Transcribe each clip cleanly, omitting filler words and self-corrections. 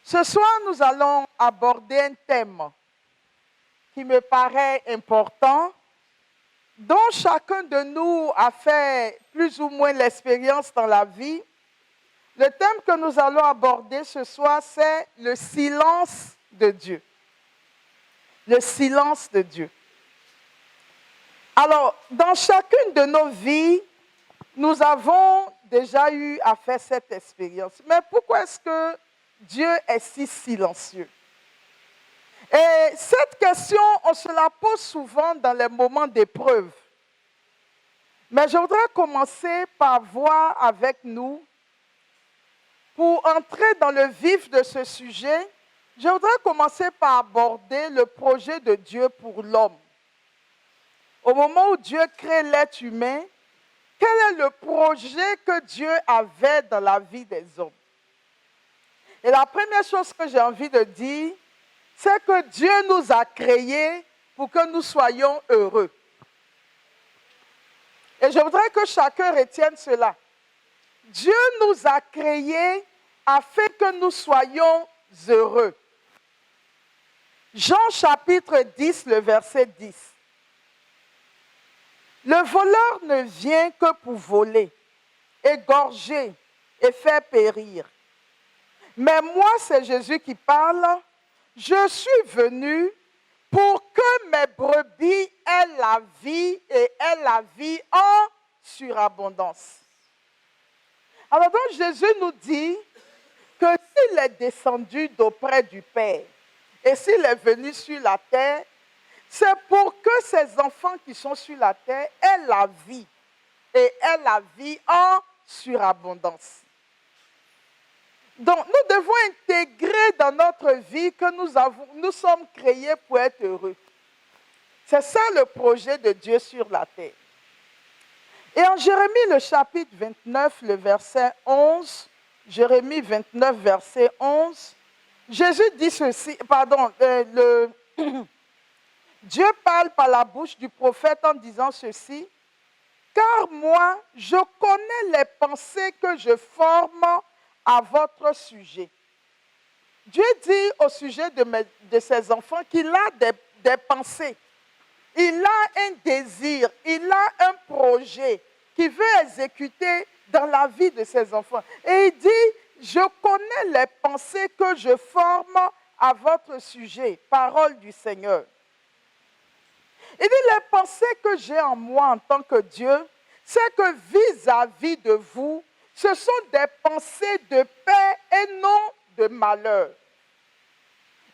Ce soir, nous allons aborder un thème qui me paraît important, dont chacun de nous a fait plus ou moins l'expérience dans la vie. Le thème que nous allons aborder ce soir, c'est le silence de Dieu. Le silence de Dieu. Alors, dans chacune de nos vies, nous avons déjà eu à faire cette expérience. Mais pourquoi est-ce que Dieu est si silencieux? Et cette question, on se la pose souvent dans les moments d'épreuve. Mais je voudrais commencer par voir avec nous, pour entrer dans le vif de ce sujet, je voudrais commencer par aborder le projet de Dieu pour l'homme. Au moment où Dieu crée l'être humain, quel est le projet que Dieu avait dans la vie des hommes? Et la première chose que j'ai envie de dire, c'est que Dieu nous a créés pour que nous soyons heureux. Et je voudrais que chacun retienne cela. Dieu nous a créés afin que nous soyons heureux. Jean chapitre 10, le verset 10. Le voleur ne vient que pour voler, égorger et faire périr. Mais moi, c'est Jésus qui parle. Je suis venu pour que mes brebis aient la vie et aient la vie en surabondance. Alors donc Jésus nous dit que s'il est descendu d'auprès du Père et s'il est venu sur la terre, c'est pour que ces enfants qui sont sur la terre aient la vie et aient la vie en surabondance. Donc, nous devons intégrer dans notre vie que nous sommes créés pour être heureux. C'est ça le projet de Dieu sur la terre. Et en Jérémie, le chapitre 29, le verset 11, Jérémie 29, verset 11, Jésus dit ceci, Dieu parle par la bouche du prophète en disant ceci, « Car moi, je connais les pensées que je forme à votre sujet. » Dieu dit au sujet de ses enfants qu'il a des pensées. Il a un désir, il a un projet qu'il veut exécuter dans la vie de ses enfants. Et il dit, je connais les pensées que je forme à votre sujet. Parole du Seigneur. Il dit, les pensées que j'ai en moi en tant que Dieu, c'est que vis-à-vis de vous, ce sont des pensées de paix et non de malheur.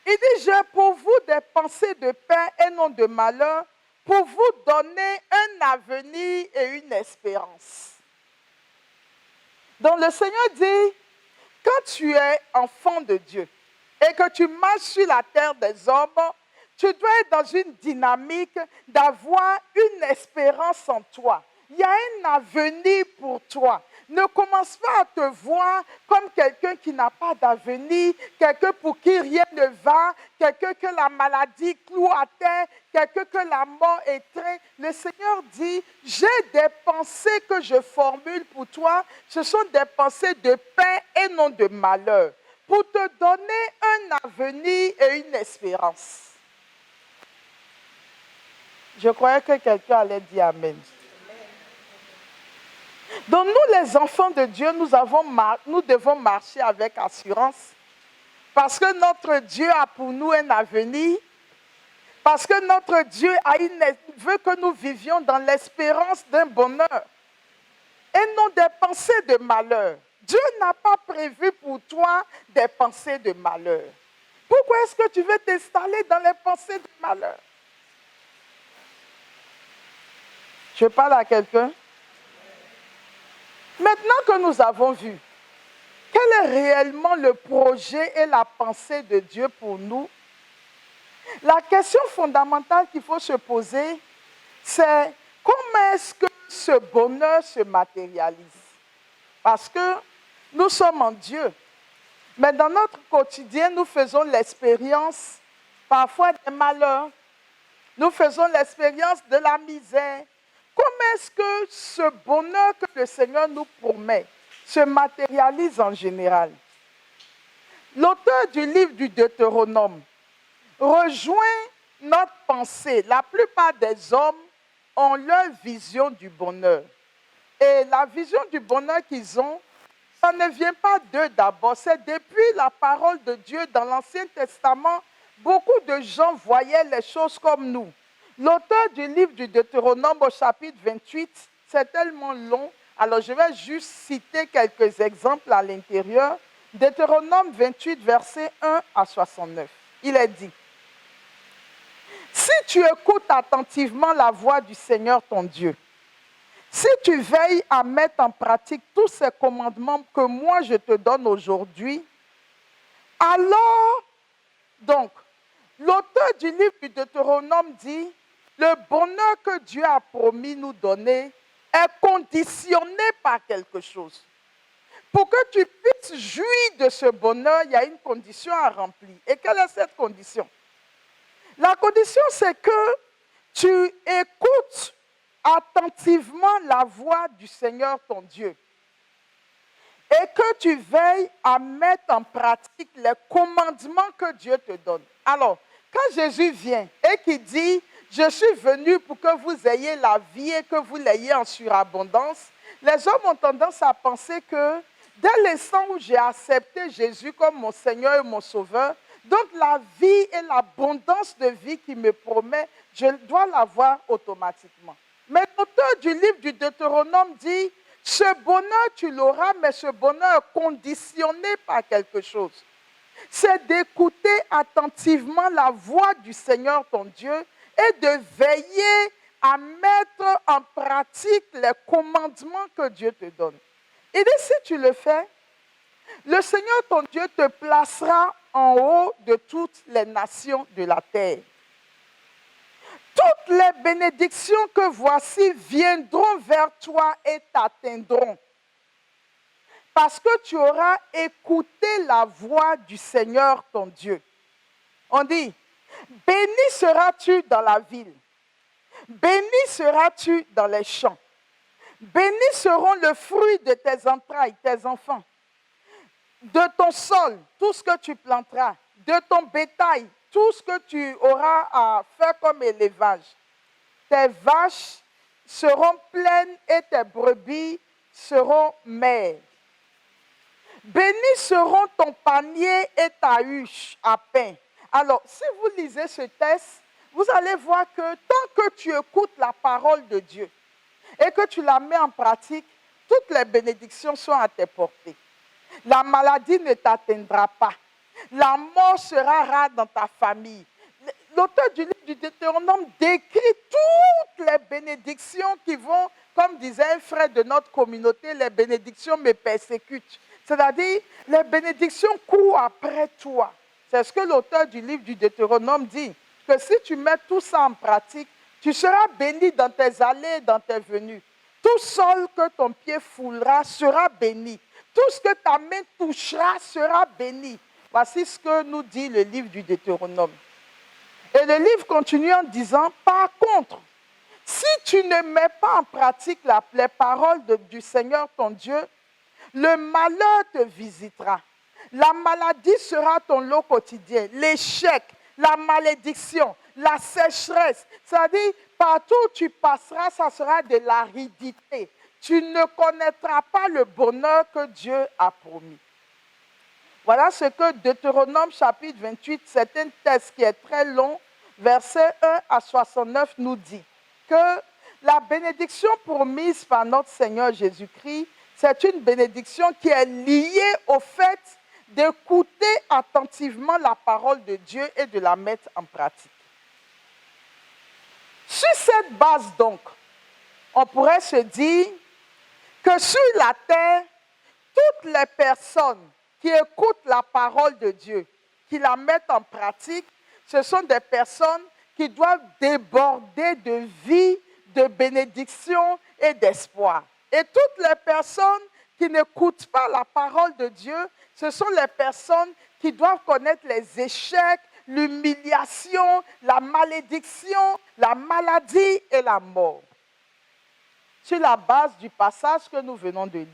Il dit, j'ai pour vous des pensées de paix et non de malheur, pour vous donner un avenir et une espérance. Donc le Seigneur dit, quand tu es enfant de Dieu et que tu marches sur la terre des hommes, tu dois être dans une dynamique d'avoir une espérance en toi. Il y a un avenir pour toi. Ne commence pas à te voir comme quelqu'un qui n'a pas d'avenir, quelqu'un pour qui rien ne va, quelqu'un que la maladie cloue à terre, quelqu'un que la mort étreint. Le Seigneur dit, j'ai des pensées que je formule pour toi. Ce sont des pensées de paix et non de malheur, pour te donner un avenir et une espérance. Je croyais que quelqu'un allait dire Amen. Donc nous, les enfants de Dieu, nous devons marcher avec assurance parce que notre Dieu a pour nous un avenir, parce que notre Dieu veut que nous vivions dans l'espérance d'un bonheur et non des pensées de malheur. Dieu n'a pas prévu pour toi des pensées de malheur. Pourquoi est-ce que tu veux t'installer dans les pensées de malheur? Je parle à quelqu'un. Maintenant que nous avons vu quel est réellement le projet et la pensée de Dieu pour nous, la question fondamentale qu'il faut se poser, c'est comment est-ce que ce bonheur se matérialise? Parce que nous sommes en Dieu, mais dans notre quotidien, nous faisons l'expérience parfois des malheurs, nous faisons l'expérience de la misère. Comment est-ce que ce bonheur que le Seigneur nous promet se matérialise en général? L'auteur du livre du Deutéronome rejoint notre pensée. La plupart des hommes ont leur vision du bonheur. Et la vision du bonheur qu'ils ont, ça ne vient pas d'eux d'abord. C'est depuis la parole de Dieu dans l'Ancien Testament, beaucoup de gens voyaient les choses comme nous. L'auteur du livre du Deutéronome au chapitre 28, c'est tellement long. Alors je vais juste citer quelques exemples à l'intérieur. Deutéronome 28, verset 1 à 69. Il est dit, si tu écoutes attentivement la voix du Seigneur ton Dieu, si tu veilles à mettre en pratique tous ces commandements que moi je te donne aujourd'hui, alors, donc, l'auteur du livre du Deutéronome dit, le bonheur que Dieu a promis nous donner est conditionné par quelque chose. Pour que tu puisses jouir de ce bonheur, il y a une condition à remplir. Et quelle est cette condition? La condition, c'est que tu écoutes attentivement la voix du Seigneur ton Dieu et que tu veilles à mettre en pratique les commandements que Dieu te donne. Alors, quand Jésus vient et qu'il dit, je suis venu pour que vous ayez la vie et que vous l'ayez en surabondance, les hommes ont tendance à penser que dès l'instant où j'ai accepté Jésus comme mon Seigneur et mon Sauveur, donc la vie et l'abondance de vie qu'il me promet, je dois l'avoir automatiquement. Mais l'auteur du livre du Deutéronome dit, ce bonheur tu l'auras, mais ce bonheur est conditionné par quelque chose. C'est d'écouter attentivement la voix du Seigneur ton Dieu et de veiller à mettre en pratique les commandements que Dieu te donne. Et si tu le fais, le Seigneur ton Dieu te placera en haut de toutes les nations de la terre. Toutes les bénédictions que voici viendront vers toi et t'atteindront. Parce que tu auras écouté la voix du Seigneur ton Dieu. On dit, béni seras-tu dans la ville. Béni seras-tu dans les champs. Bénis seront le fruit de tes entrailles, tes enfants. De ton sol, tout ce que tu planteras. De ton bétail, tout ce que tu auras à faire comme élevage. Tes vaches seront pleines et tes brebis seront maigres. Bénis seront ton panier et ta huche à pain. Alors, si vous lisez ce texte, vous allez voir que tant que tu écoutes la parole de Dieu et que tu la mets en pratique, toutes les bénédictions sont à tes portées. La maladie ne t'atteindra pas. La mort sera rare dans ta famille. L'auteur du livre du Deutéronome décrit toutes les bénédictions qui vont, comme disait un frère de notre communauté, les bénédictions me persécutent. C'est-à-dire, les bénédictions courent après toi. C'est ce que l'auteur du livre du Deutéronome dit, que si tu mets tout ça en pratique, tu seras béni dans tes allées et dans tes venues. Tout sol que ton pied foulera sera béni. Tout ce que ta main touchera sera béni. Voici ce que nous dit le livre du Deutéronome. Et le livre continue en disant, par contre, si tu ne mets pas en pratique les paroles du Seigneur ton Dieu, le malheur te visitera. La maladie sera ton lot quotidien, l'échec, la malédiction, la sécheresse. C'est-à-dire, partout où tu passeras, ça sera de l'aridité. Tu ne connaîtras pas le bonheur que Dieu a promis. Voilà ce que Deutéronome chapitre 28, c'est un texte qui est très long, versets 1 à 69 nous dit que la bénédiction promise par notre Seigneur Jésus-Christ, c'est une bénédiction qui est liée au fait d'écouter attentivement la parole de Dieu et de la mettre en pratique. Sur cette base donc, on pourrait se dire que sur la terre, toutes les personnes qui écoutent la parole de Dieu, qui la mettent en pratique, ce sont des personnes qui doivent déborder de vie, de bénédiction et d'espoir. Et toutes les personnes qui n'écoutent pas la parole de Dieu, ce sont les personnes qui doivent connaître les échecs, l'humiliation, la malédiction, la maladie et la mort. Sur la base du passage que nous venons de lire.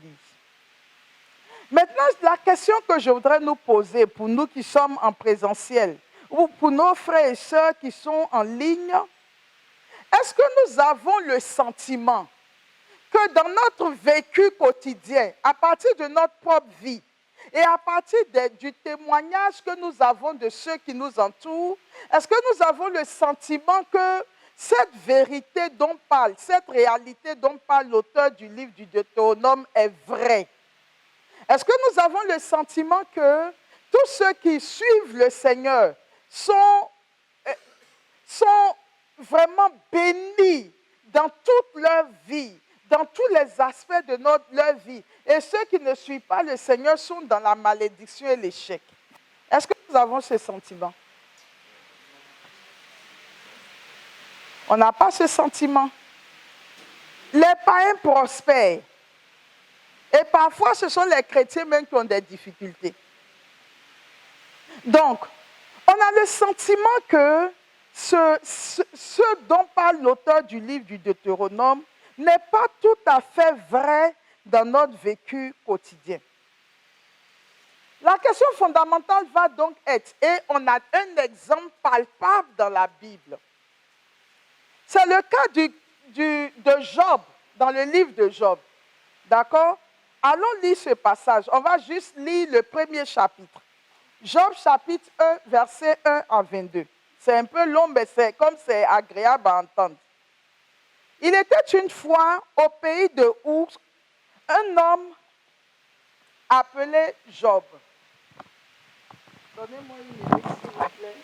Maintenant, la question que je voudrais nous poser pour nous qui sommes en présentiel ou pour nos frères et sœurs qui sont en ligne, est-ce que nous avons le sentiment que dans notre vécu quotidien, à partir de notre propre vie et à partir du témoignage que nous avons de ceux qui nous entourent, est-ce que nous avons le sentiment que cette vérité dont parle, cette réalité dont parle l'auteur du livre du Deutéronome est vraie? Est-ce que nous avons le sentiment que tous ceux qui suivent le Seigneur sont vraiment bénis dans toute leur vie, dans tous les aspects de leur vie, et ceux qui ne suivent pas le Seigneur sont dans la malédiction et l'échec? Est-ce que nous avons ce sentiment? On n'a pas ce sentiment. Les païens prospèrent. Et parfois, ce sont les chrétiens même qui ont des difficultés. Donc, on a le sentiment que ce dont parle l'auteur du livre du Deutéronome n'est pas tout à fait vrai dans notre vécu quotidien. La question fondamentale va donc être, et on a un exemple palpable dans la Bible. C'est le cas de Job, dans le livre de Job. D'accord? Allons lire ce passage. On va juste lire le premier chapitre. Job chapitre 1, verset 1 à 22. C'est un peu long, mais c'est agréable à entendre. Il était une fois au pays de Our un homme appelé Job. Donnez-moi une minute, s'il vous plaît.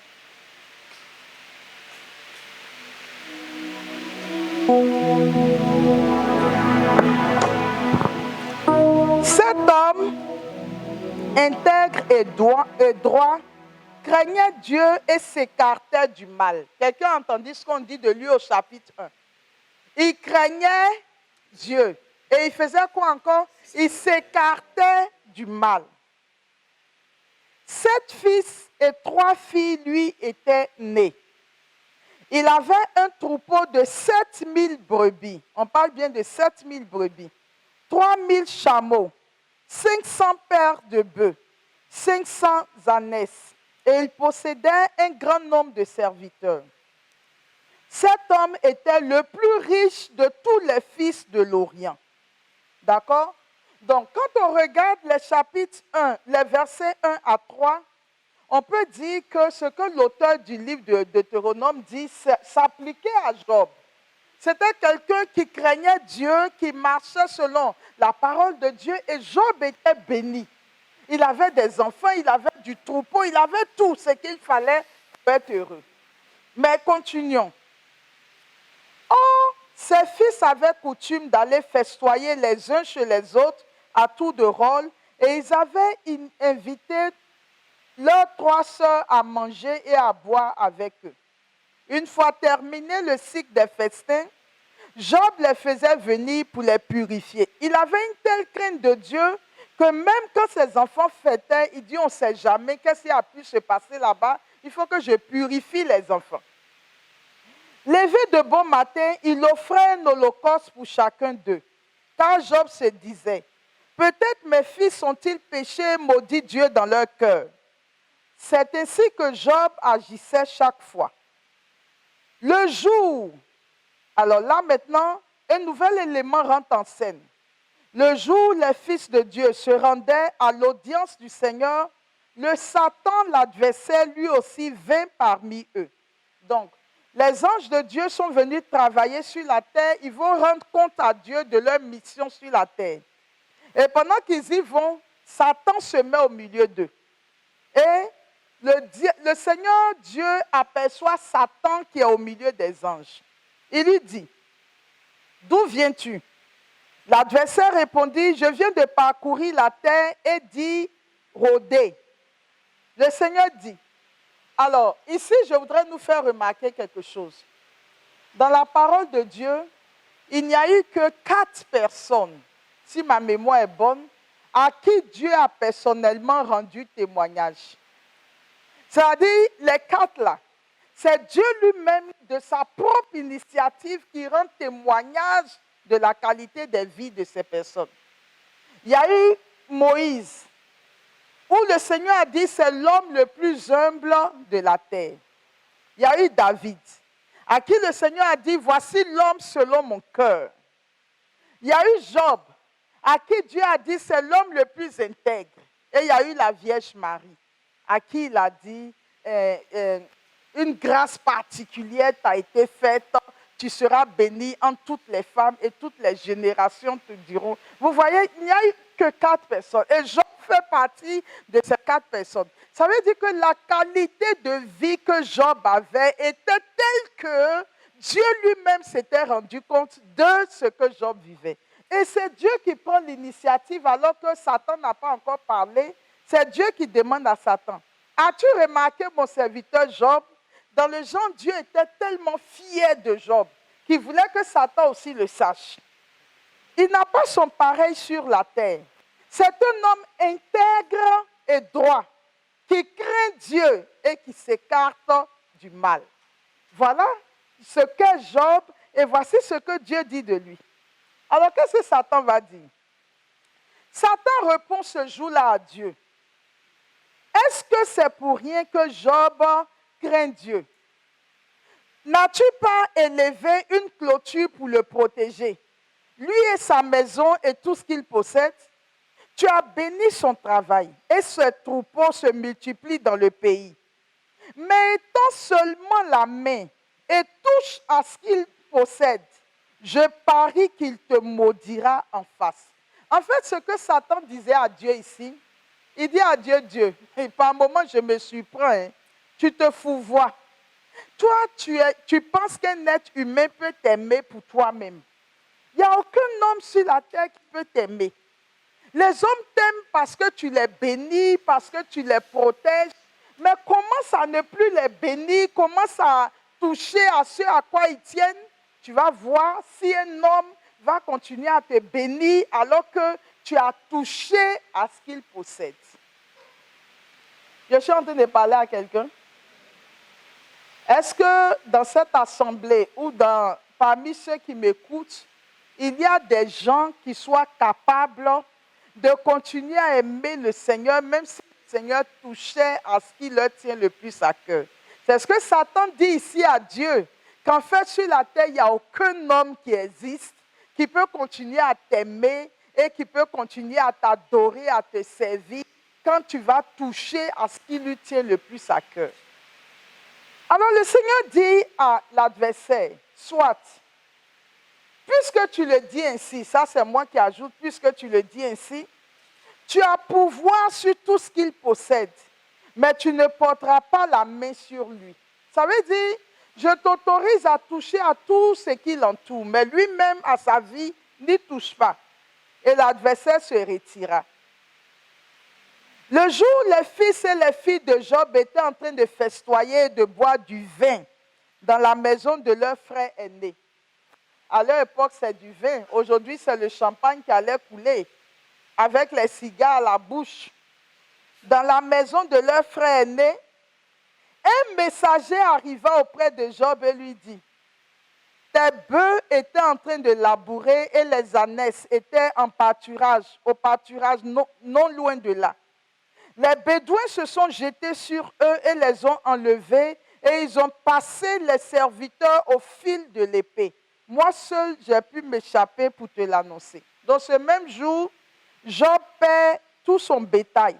Cet homme, intègre et droit, craignait Dieu et s'écartait du mal. Quelqu'un a entendu ce qu'on dit de lui au chapitre 1. Il craignait Dieu. Et il faisait quoi encore? Il s'écartait du mal. 7 fils et 3 filles lui étaient nés. Il avait un troupeau de 7000 brebis. On parle bien de 7000 brebis. 3000 chameaux. 500 paires de bœufs. 500 ânesses. Et il possédait un grand nombre de serviteurs. Cet homme était le plus riche de tous les fils de l'Orient. D'accord? Donc, quand on regarde les chapitres 1, les versets 1 à 3, on peut dire que ce que l'auteur du livre de Deutéronome dit s'appliquait à Job. C'était quelqu'un qui craignait Dieu, qui marchait selon la parole de Dieu, et Job était béni. Il avait des enfants, il avait du troupeau, il avait tout ce qu'il fallait pour être heureux. Mais continuons. Or, ses fils avaient coutume d'aller festoyer les uns chez les autres à tour de rôle, et ils avaient invité leurs 3 sœurs à manger et à boire avec eux. Une fois terminé le cycle des festins, Job les faisait venir pour les purifier. Il avait une telle crainte de Dieu que même quand ses enfants fêtaient, il dit, on ne sait jamais qu'est-ce qui a pu se passer là-bas, il faut que je purifie les enfants. Levé de bon matin, il offrait un holocauste pour chacun d'eux. Car Job se disait, peut-être mes fils ont-ils péché et maudit Dieu dans leur cœur. C'est ainsi que Job agissait chaque fois. Le jour, alors là maintenant, un nouvel élément rentre en scène. Le jour où les fils de Dieu se rendaient à l'audience du Seigneur, le Satan, l'adversaire, lui aussi vint parmi eux. Donc, les anges de Dieu sont venus travailler sur la terre. Ils vont rendre compte à Dieu de leur mission sur la terre. Et pendant qu'ils y vont, Satan se met au milieu d'eux. Et le Seigneur Dieu aperçoit Satan qui est au milieu des anges. Il lui dit, d'où viens-tu? L'adversaire répondit, je viens de parcourir la terre et d'y rôder. Le Seigneur dit, alors ici je voudrais nous faire remarquer quelque chose. Dans la parole de Dieu, il n'y a eu que 4 personnes, si ma mémoire est bonne, à qui Dieu a personnellement rendu témoignage. C'est-à-dire, les 4 là, c'est Dieu lui-même de sa propre initiative qui rend témoignage de la qualité des vies de ces personnes. Il y a eu Moïse, où le Seigneur a dit c'est l'homme le plus humble de la terre. Il y a eu David, à qui le Seigneur a dit voici l'homme selon mon cœur. Il y a eu Job, à qui Dieu a dit c'est l'homme le plus intègre. Et il y a eu la Vierge Marie, à qui il a dit une grâce particulière t'a été faite, tu seras bénie entre toutes les femmes et toutes les générations te diront. Vous voyez, il n'y a eu que 4 personnes. Et Job fait partie de ces 4 personnes. Ça veut dire que la qualité de vie que Job avait était telle que Dieu lui-même s'était rendu compte de ce que Job vivait. Et c'est Dieu qui prend l'initiative alors que Satan n'a pas encore parlé. C'est Dieu qui demande à Satan. As-tu remarqué mon serviteur Job? Dans le genre, Dieu était tellement fier de Job qu'il voulait que Satan aussi le sache. Il n'a pas son pareil sur la terre. C'est un homme intègre et droit qui craint Dieu et qui s'écarte du mal. Voilà ce qu'est Job et voici ce que Dieu dit de lui. Alors qu'est-ce que Satan va dire? Satan répond ce jour-là à Dieu. Est-ce que c'est pour rien que Job craint Dieu? N'as-tu pas élevé une clôture pour le protéger, lui et sa maison et tout ce qu'il possède? Tu as béni son travail et ses troupeaux se multiplient dans le pays. Mais étends seulement la main et touche à ce qu'il possède, je parie qu'il te maudira en face. En fait, ce que Satan disait à Dieu ici, il dit à Dieu, Dieu, et par un moment je me surprends, hein, tu te fouvoies. Toi, tu penses qu'un être humain peut t'aimer pour toi-même. Il n'y a aucun homme sur la terre qui peut t'aimer. Les hommes t'aiment parce que tu les bénis, parce que tu les protèges. Mais commence à ne plus les bénir, commence à toucher à ce à quoi ils tiennent. Tu vas voir si un homme va continuer à te bénir alors que tu as touché à ce qu'il possède. Je suis en train de parler à quelqu'un. Est-ce que dans cette assemblée ou parmi ceux qui m'écoutent, il y a des gens qui soient capables de continuer à aimer le Seigneur, même si le Seigneur touchait à ce qui leur tient le plus à cœur? C'est ce que Satan dit ici à Dieu, qu'en fait sur la terre, il n'y a aucun homme qui existe, qui peut continuer à t'aimer et qui peut continuer à t'adorer, à te servir, quand tu vas toucher à ce qui lui tient le plus à cœur. Alors le Seigneur dit à l'adversaire, soit, puisque tu le dis ainsi, ça c'est moi qui ajoute, puisque tu le dis ainsi, tu as pouvoir sur tout ce qu'il possède, mais tu ne porteras pas la main sur lui. Ça veut dire, je t'autorise à toucher à tout ce qui l'entoure, mais lui-même à sa vie, n'y touche pas. Et l'adversaire se retira. Le jour où les fils et les filles de Job étaient en train de festoyer et de boire du vin dans la maison de leur frère aîné. À leur époque, c'est du vin. Aujourd'hui, c'est le champagne qui allait couler avec les cigares à la bouche. Dans la maison de leur frère aîné, un messager arriva auprès de Job et lui dit, tes bœufs étaient en train de labourer et les ânesses étaient en pâturage, au pâturage non loin de là. Les Bédouins se sont jetés sur eux et les ont enlevés et ils ont passé les serviteurs au fil de l'épée. Moi seul, j'ai pu m'échapper pour te l'annoncer. Dans ce même jour, Job perd tout son bétail.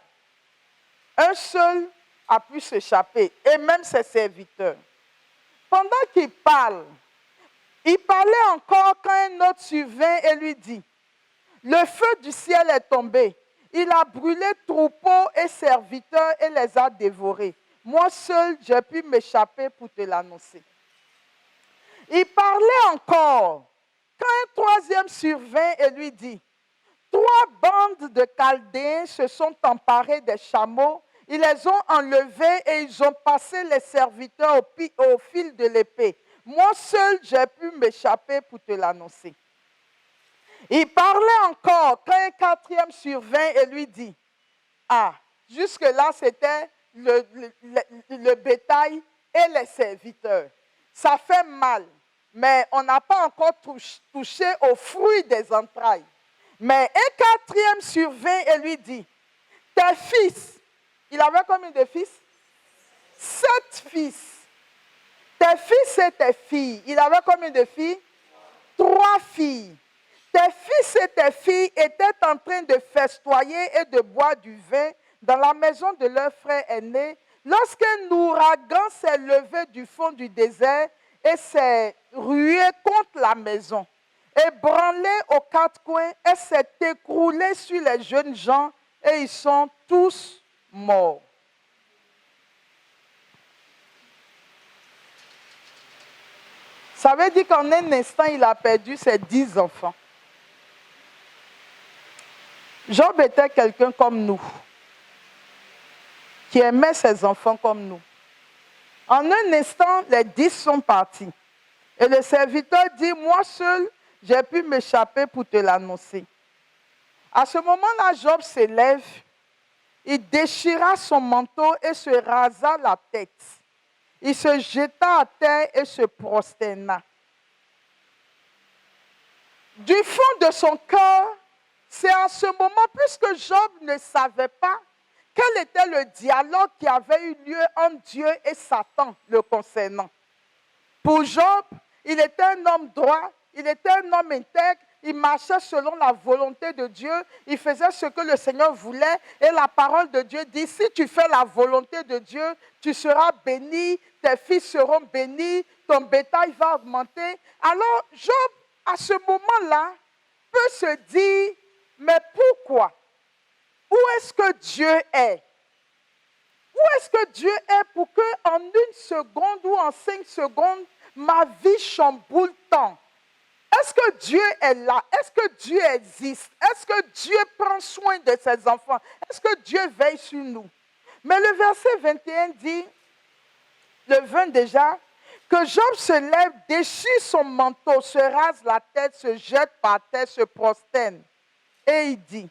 Un seul a pu s'échapper et même ses serviteurs. Pendant qu'il parle, il parlait encore quand un autre survint et lui dit, le feu du ciel est tombé. Il a brûlé troupeaux et serviteurs et les a dévorés. Moi seul, j'ai pu m'échapper pour te l'annoncer. Il parlait encore quand un troisième survint et lui dit, 3 bandes de Chaldéens se sont emparés des chameaux, ils les ont enlevés et ils ont passé les serviteurs au fil de l'épée. Moi seul, j'ai pu m'échapper pour te l'annoncer. Il parlait encore quand un 4e survint et lui dit, ah, jusque-là c'était le bétail et les serviteurs. Ça fait mal, mais on n'a pas encore touché aux fruits des entrailles. Mais un quatrième survint et lui dit, tes fils, il avait combien de fils? 7 fils. Tes fils et tes filles, il avait combien de filles? 3 filles. Tes fils et tes filles étaient en train de festoyer et de boire du vin dans la maison de leur frère aîné, lorsqu'un ouragan s'est levé du fond du désert et s'est rué contre la maison, ébranlé aux 4 coins et s'est écroulé sur les jeunes gens et ils sont tous morts. Ça veut dire qu'en un instant, il a perdu ses 10 enfants. Job était quelqu'un comme nous, qui aimait ses enfants comme nous. En un instant, les 10 sont partis. Et le serviteur dit, moi seul, j'ai pu m'échapper pour te l'annoncer. À ce moment-là, Job s'élève, il déchira son manteau et se rasa la tête. Il se jeta à terre et se prosterna. Du fond de son cœur, c'est à ce moment, puisque Job ne savait pas quel était le dialogue qui avait eu lieu entre Dieu et Satan le concernant. Pour Job, il était un homme droit, il était un homme intègre, il marchait selon la volonté de Dieu, il faisait ce que le Seigneur voulait et la parole de Dieu dit, si tu fais la volonté de Dieu, tu seras béni, tes fils seront bénis, ton bétail va augmenter. Alors Job, à ce moment-là, peut se dire, mais pourquoi? Où est-ce que Dieu est? Où est-ce que Dieu est pour qu'en 1 seconde ou en 5 secondes, ma vie chamboule tant? Est-ce que Dieu est là? Est-ce que Dieu existe? Est-ce que Dieu prend soin de ses enfants? Est-ce que Dieu veille sur nous? Mais le verset 21 dit, le 20 déjà, que Job se lève, déchire son manteau, se rase la tête, se jette par terre, se prosterne. Et il dit,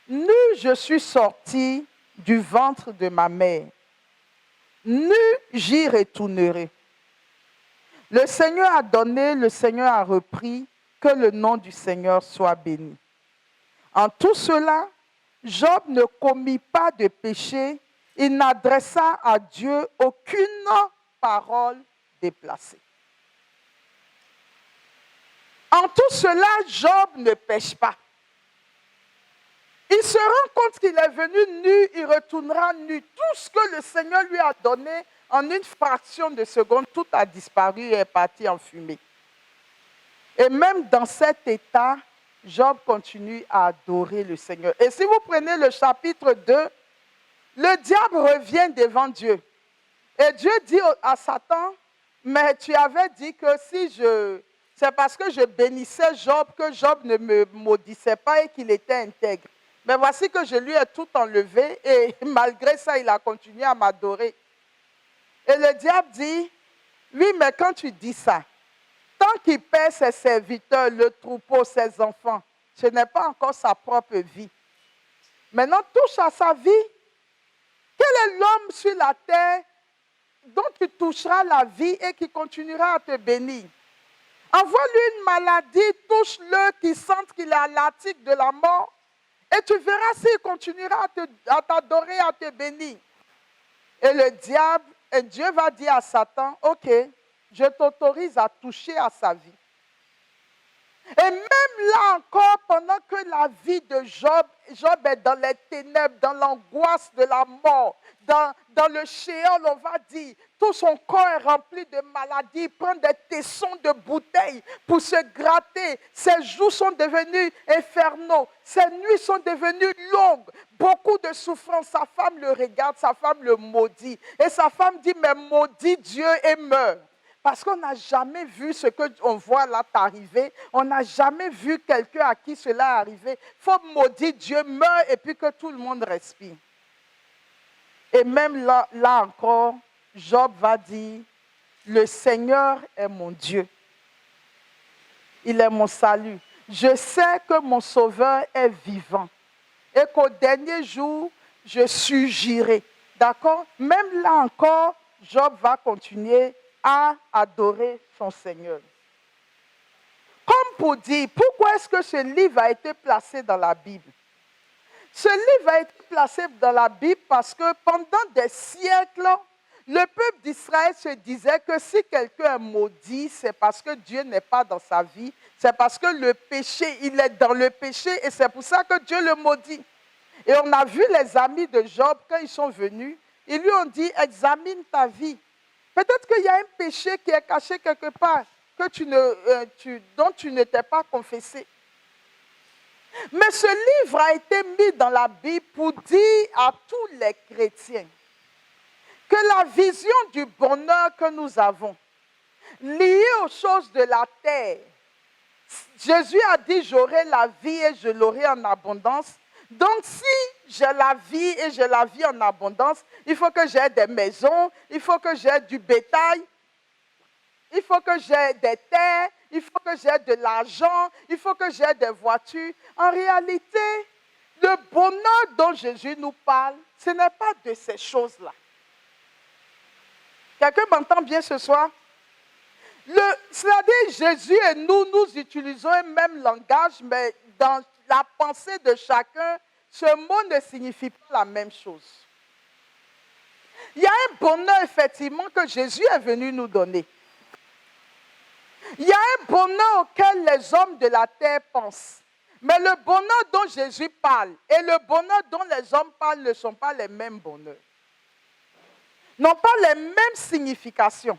nu je suis sorti du ventre de ma mère, nu j'y retournerai. Le Seigneur a donné, le Seigneur a repris, que le nom du Seigneur soit béni. En tout cela, Job ne commit pas de péché, il n'adressa à Dieu aucune parole déplacée. En tout cela, Job ne pêche pas. Il se rend compte qu'il est venu nu, il retournera nu. Tout ce que le Seigneur lui a donné, en une fraction de seconde, tout a disparu et est parti en fumée. Et même dans cet état, Job continue à adorer le Seigneur. Et si vous prenez le chapitre 2, le diable revient devant Dieu. Et Dieu dit à Satan, mais tu avais dit que c'est parce que je bénissais Job que Job ne me maudissait pas et qu'il était intègre. Mais voici que je lui ai tout enlevé et malgré ça, il a continué à m'adorer. Et le diable dit, oui, mais quand tu dis ça, tant qu'il perd ses serviteurs, le troupeau, ses enfants, ce n'est pas encore sa propre vie. Maintenant, touche à sa vie. Quel est l'homme sur la terre dont tu toucheras la vie et qui continuera à te bénir? Envoie-lui une maladie, touche-le, qu'il sente qu'il est à l'article de la mort. Et tu verras s'il continuera à t'adorer, à te bénir. Et le diable, et Dieu va dire à Satan, ok, je t'autorise à toucher à sa vie. Et même là encore, pendant que la vie de Job est dans les ténèbres, dans l'angoisse de la mort, dans le shéol, on va dire, tout son corps est rempli de maladies, il prend des tessons de bouteilles pour se gratter, ses joues sont devenues infernaux, ses nuits sont devenues longues, beaucoup de souffrance, sa femme le regarde, sa femme le maudit, et sa femme dit, mais maudit Dieu et meurt. Parce qu'on n'a jamais vu ce qu'on voit là t'arriver. On n'a jamais vu quelqu'un à qui cela est arrivé. Il faut maudire Dieu, meurt et puis que tout le monde respire. Et même là encore, Job va dire, le Seigneur est mon Dieu. Il est mon salut. Je sais que mon Sauveur est vivant. Et qu'au dernier jour, je surgirai. D'accord? Même là encore, Job va continuer à adorer son Seigneur. Comme pour dire, pourquoi est-ce que ce livre a été placé dans la Bible? Ce livre a été placé dans la Bible parce que pendant des siècles, le peuple d'Israël se disait que si quelqu'un est maudit, c'est parce que Dieu n'est pas dans sa vie, c'est parce que le péché, il est dans le péché et c'est pour ça que Dieu le maudit. Et on a vu les amis de Job, quand ils sont venus, ils lui ont dit, examine ta vie. Peut-être qu'il y a un péché qui est caché quelque part, dont tu ne t'es pas confessé. Mais ce livre a été mis dans la Bible pour dire à tous les chrétiens que la vision du bonheur que nous avons, liée aux choses de la terre, Jésus a dit, j'aurai la vie et je l'aurai en abondance. Donc, si j'ai la vie et j'ai la vie en abondance, il faut que j'ai des maisons, il faut que j'ai du bétail, il faut que j'ai des terres, il faut que j'ai de l'argent, il faut que j'ai des voitures. En réalité, le bonheur dont Jésus nous parle, ce n'est pas de ces choses-là. Quelqu'un m'entend bien ce soir? C'est-à-dire, Jésus et nous, nous utilisons un même langage, mais dans la pensée de chacun, ce mot ne signifie pas la même chose. Il y a un bonheur, effectivement, que Jésus est venu nous donner. Il y a un bonheur auquel les hommes de la terre pensent. Mais le bonheur dont Jésus parle et le bonheur dont les hommes parlent ne sont pas les mêmes bonheurs. N'ont pas les mêmes significations.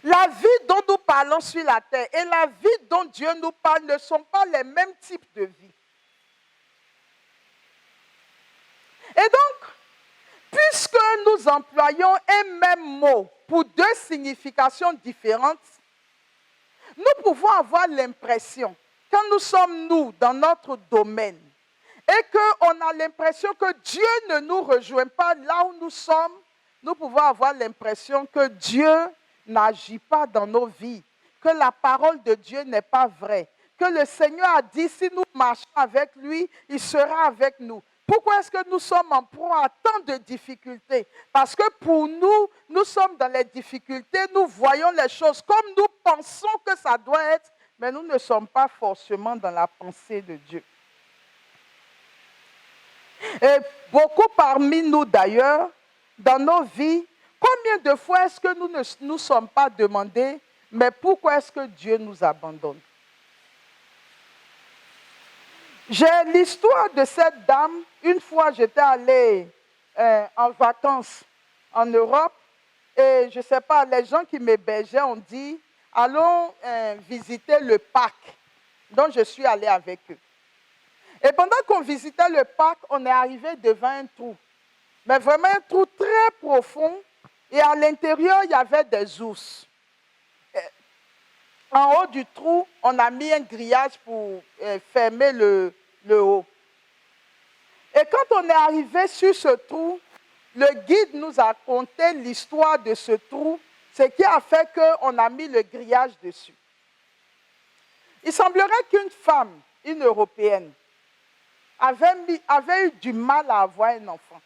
La vie dont nous parlons sur la terre et la vie dont Dieu nous parle ne sont pas les mêmes types de vie. Et donc, puisque nous employons un même mot pour deux significations différentes, nous pouvons avoir l'impression, quand nous sommes nous dans notre domaine, et qu'on a l'impression que Dieu ne nous rejoint pas là où nous sommes, nous pouvons avoir l'impression que Dieu n'agit pas dans nos vies, que la parole de Dieu n'est pas vraie, que le Seigneur a dit, si nous marchons avec lui, il sera avec nous. Pourquoi est-ce que nous sommes en proie à tant de difficultés? Parce que pour nous, nous sommes dans les difficultés, nous voyons les choses comme nous pensons que ça doit être, mais nous ne sommes pas forcément dans la pensée de Dieu. Et beaucoup parmi nous d'ailleurs, dans nos vies, combien de fois est-ce que nous ne nous sommes pas demandé, mais pourquoi est-ce que Dieu nous abandonne? J'ai l'histoire de cette dame. Une fois, j'étais allée en vacances en Europe et je ne sais pas, les gens qui m'hébergeaient ont dit, allons visiter le parc. Donc, je suis allée avec eux. Et pendant qu'on visitait le parc, on est arrivé devant un trou. Mais vraiment un trou très profond. Et à l'intérieur, il y avait des ours. En haut du trou, on a mis un grillage pour fermer le haut. Et quand on est arrivé sur ce trou, le guide nous a conté l'histoire de ce trou, ce qui a fait qu'on a mis le grillage dessus. Il semblerait qu'une femme, une Européenne, avait eu du mal à avoir un enfant.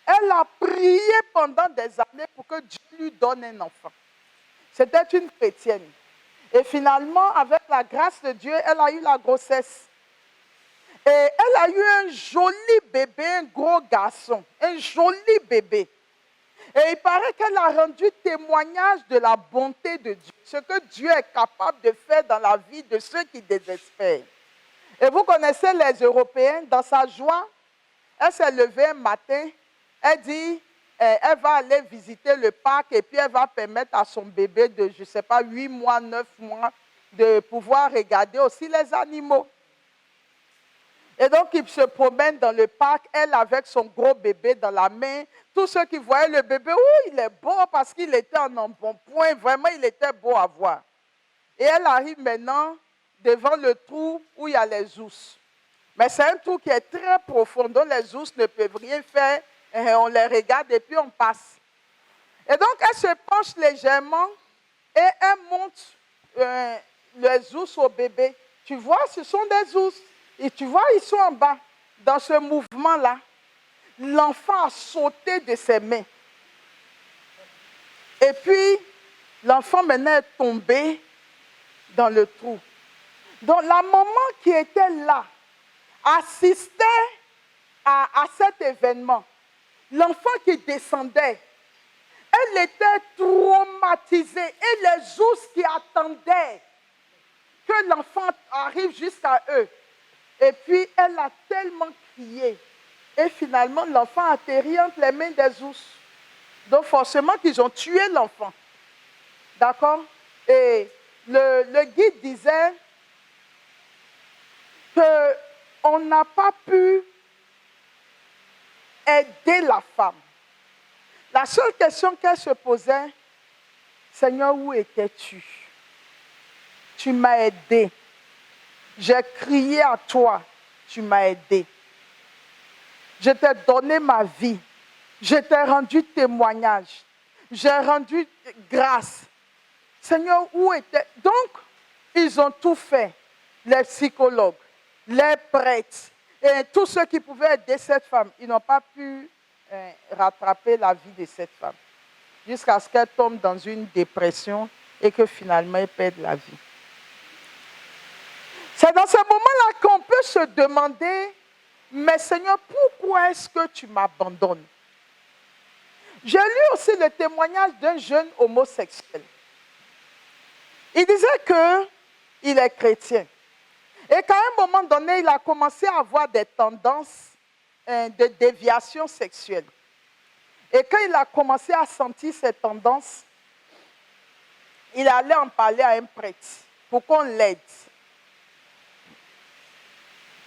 Elle a prié pendant des années pour que Dieu lui donne un enfant. C'était une chrétienne. Et finalement, avec la grâce de Dieu, elle a eu la grossesse. Et elle a eu un joli bébé, un gros garçon, un joli bébé. Et il paraît qu'elle a rendu témoignage de la bonté de Dieu, ce que Dieu est capable de faire dans la vie de ceux qui désespèrent. Et vous connaissez les Européens, dans sa joie, elle s'est levée un matin, elle dit, elle va aller visiter le parc et puis elle va permettre à son bébé de, je ne sais pas, 8 mois, 9 mois, de pouvoir regarder aussi les animaux. Et donc, il se promène dans le parc, elle avec son gros bébé dans la main. Tous ceux qui voyaient le bébé, il est beau parce qu'il était en embonpoint, vraiment, il était beau à voir. Et elle arrive maintenant devant le trou où il y a les ours. Mais c'est un trou qui est très profond, dont les ours ne peuvent rien faire. Et on les regarde et puis on passe. Et donc, elle se penche légèrement et elle monte les ours au bébé. Tu vois, ce sont des ours. Et tu vois, ils sont en bas. Dans ce mouvement-là, l'enfant a sauté de ses mains. Et puis, l'enfant maintenant est tombé dans le trou. Donc la maman qui était là assistait à cet événement. L'enfant qui descendait, elle était traumatisée. Et les ours qui attendaient que l'enfant arrive jusqu'à eux. Et puis elle a tellement crié. Et finalement, l'enfant atterrit entre les mains des ours. Donc forcément qu'ils ont tué l'enfant. D'accord? Et le guide disait qu'on n'a pas pu aider la femme. La seule question qu'elle se posait, Seigneur, où étais-tu? Tu m'as aidé. J'ai crié à toi, tu m'as aidé. Je t'ai donné ma vie. Je t'ai rendu témoignage. J'ai rendu grâce. Seigneur, où était... Donc, ils ont tout fait. Les psychologues, les prêtres, et tous ceux qui pouvaient aider cette femme. Ils n'ont pas pu rattraper la vie de cette femme. Jusqu'à ce qu'elle tombe dans une dépression et que finalement elle perde la vie. C'est dans ce moment-là qu'on peut se demander, mais Seigneur, pourquoi est-ce que tu m'abandonnes? J'ai lu aussi le témoignage d'un jeune homosexuel. Il disait qu'il est chrétien. Et qu'à un moment donné, il a commencé à avoir des tendances de déviation sexuelle. Et quand il a commencé à sentir ces tendances, il allait en parler à un prêtre pour qu'on l'aide.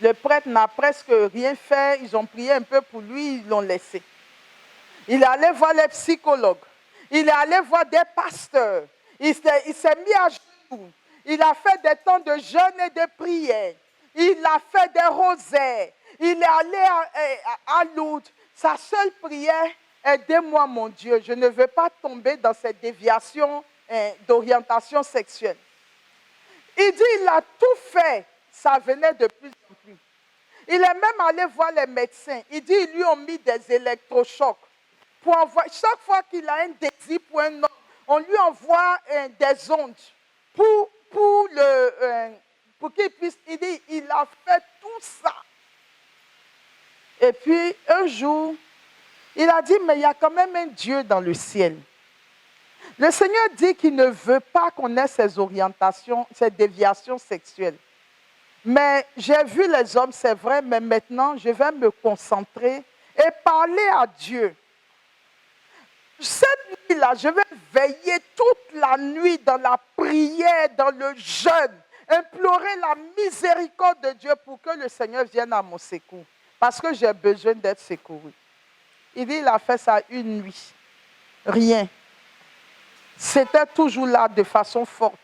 Le prêtre n'a presque rien fait. Ils ont prié un peu pour lui, ils l'ont laissé. Il allait voir les psychologues. Il allait voir des pasteurs. Il s'est mis à genoux. Il a fait des temps de jeûne et de prière. Il a fait des rosaires. Il est allé à Lourdes. Sa seule prière, aidez-moi mon Dieu. Je ne veux pas tomber dans cette déviation d'orientation sexuelle. Il dit, il a tout fait. Ça venait de plus en plus. Il est même allé voir les médecins. Il dit, ils lui ont mis des électrochocs. Chaque fois qu'il a un désir pour un homme, on lui envoie des ondes pour qu'il puisse. Il dit, il a fait tout ça. Et puis, un jour, il a dit, mais il y a quand même un Dieu dans le ciel. Le Seigneur dit qu'il ne veut pas qu'on ait ces orientations, ces déviations sexuelles. Mais j'ai vu les hommes, c'est vrai, mais maintenant, je vais me concentrer et parler à Dieu. Cette nuit-là, je vais veiller toute la nuit dans la prière, dans le jeûne, implorer la miséricorde de Dieu pour que le Seigneur vienne à mon secours. Parce que j'ai besoin d'être secouru. Il dit, il a fait ça une nuit. Rien. C'était toujours là de façon forte.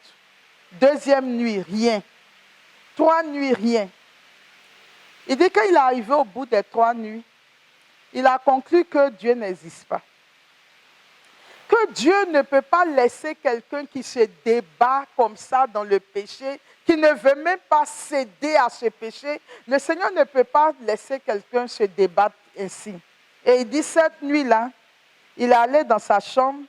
Deuxième nuit, rien. 3 nuits, rien. Il dit qu'il est arrivé au bout des 3 nuits, il a conclu que Dieu n'existe pas. Que Dieu ne peut pas laisser quelqu'un qui se débat comme ça dans le péché, qui ne veut même pas céder à ce péché. Le Seigneur ne peut pas laisser quelqu'un se débattre ainsi. Et il dit, cette nuit-là, il est allé dans sa chambre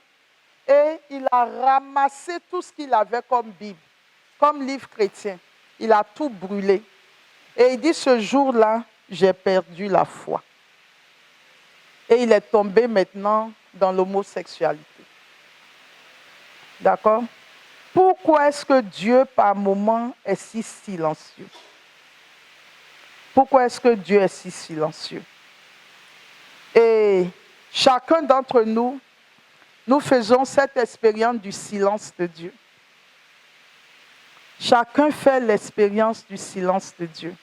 et il a ramassé tout ce qu'il avait comme Bible, comme livre chrétien. Il a tout brûlé. Et il dit, ce jour-là, j'ai perdu la foi. Et il est tombé maintenant dans l'homosexualité. D'accord? Pourquoi est-ce que Dieu, par moments, est si silencieux? Pourquoi est-ce que Dieu est si silencieux? Et chacun d'entre nous, nous faisons cette expérience du silence de Dieu. Chacun fait l'expérience du silence de Dieu.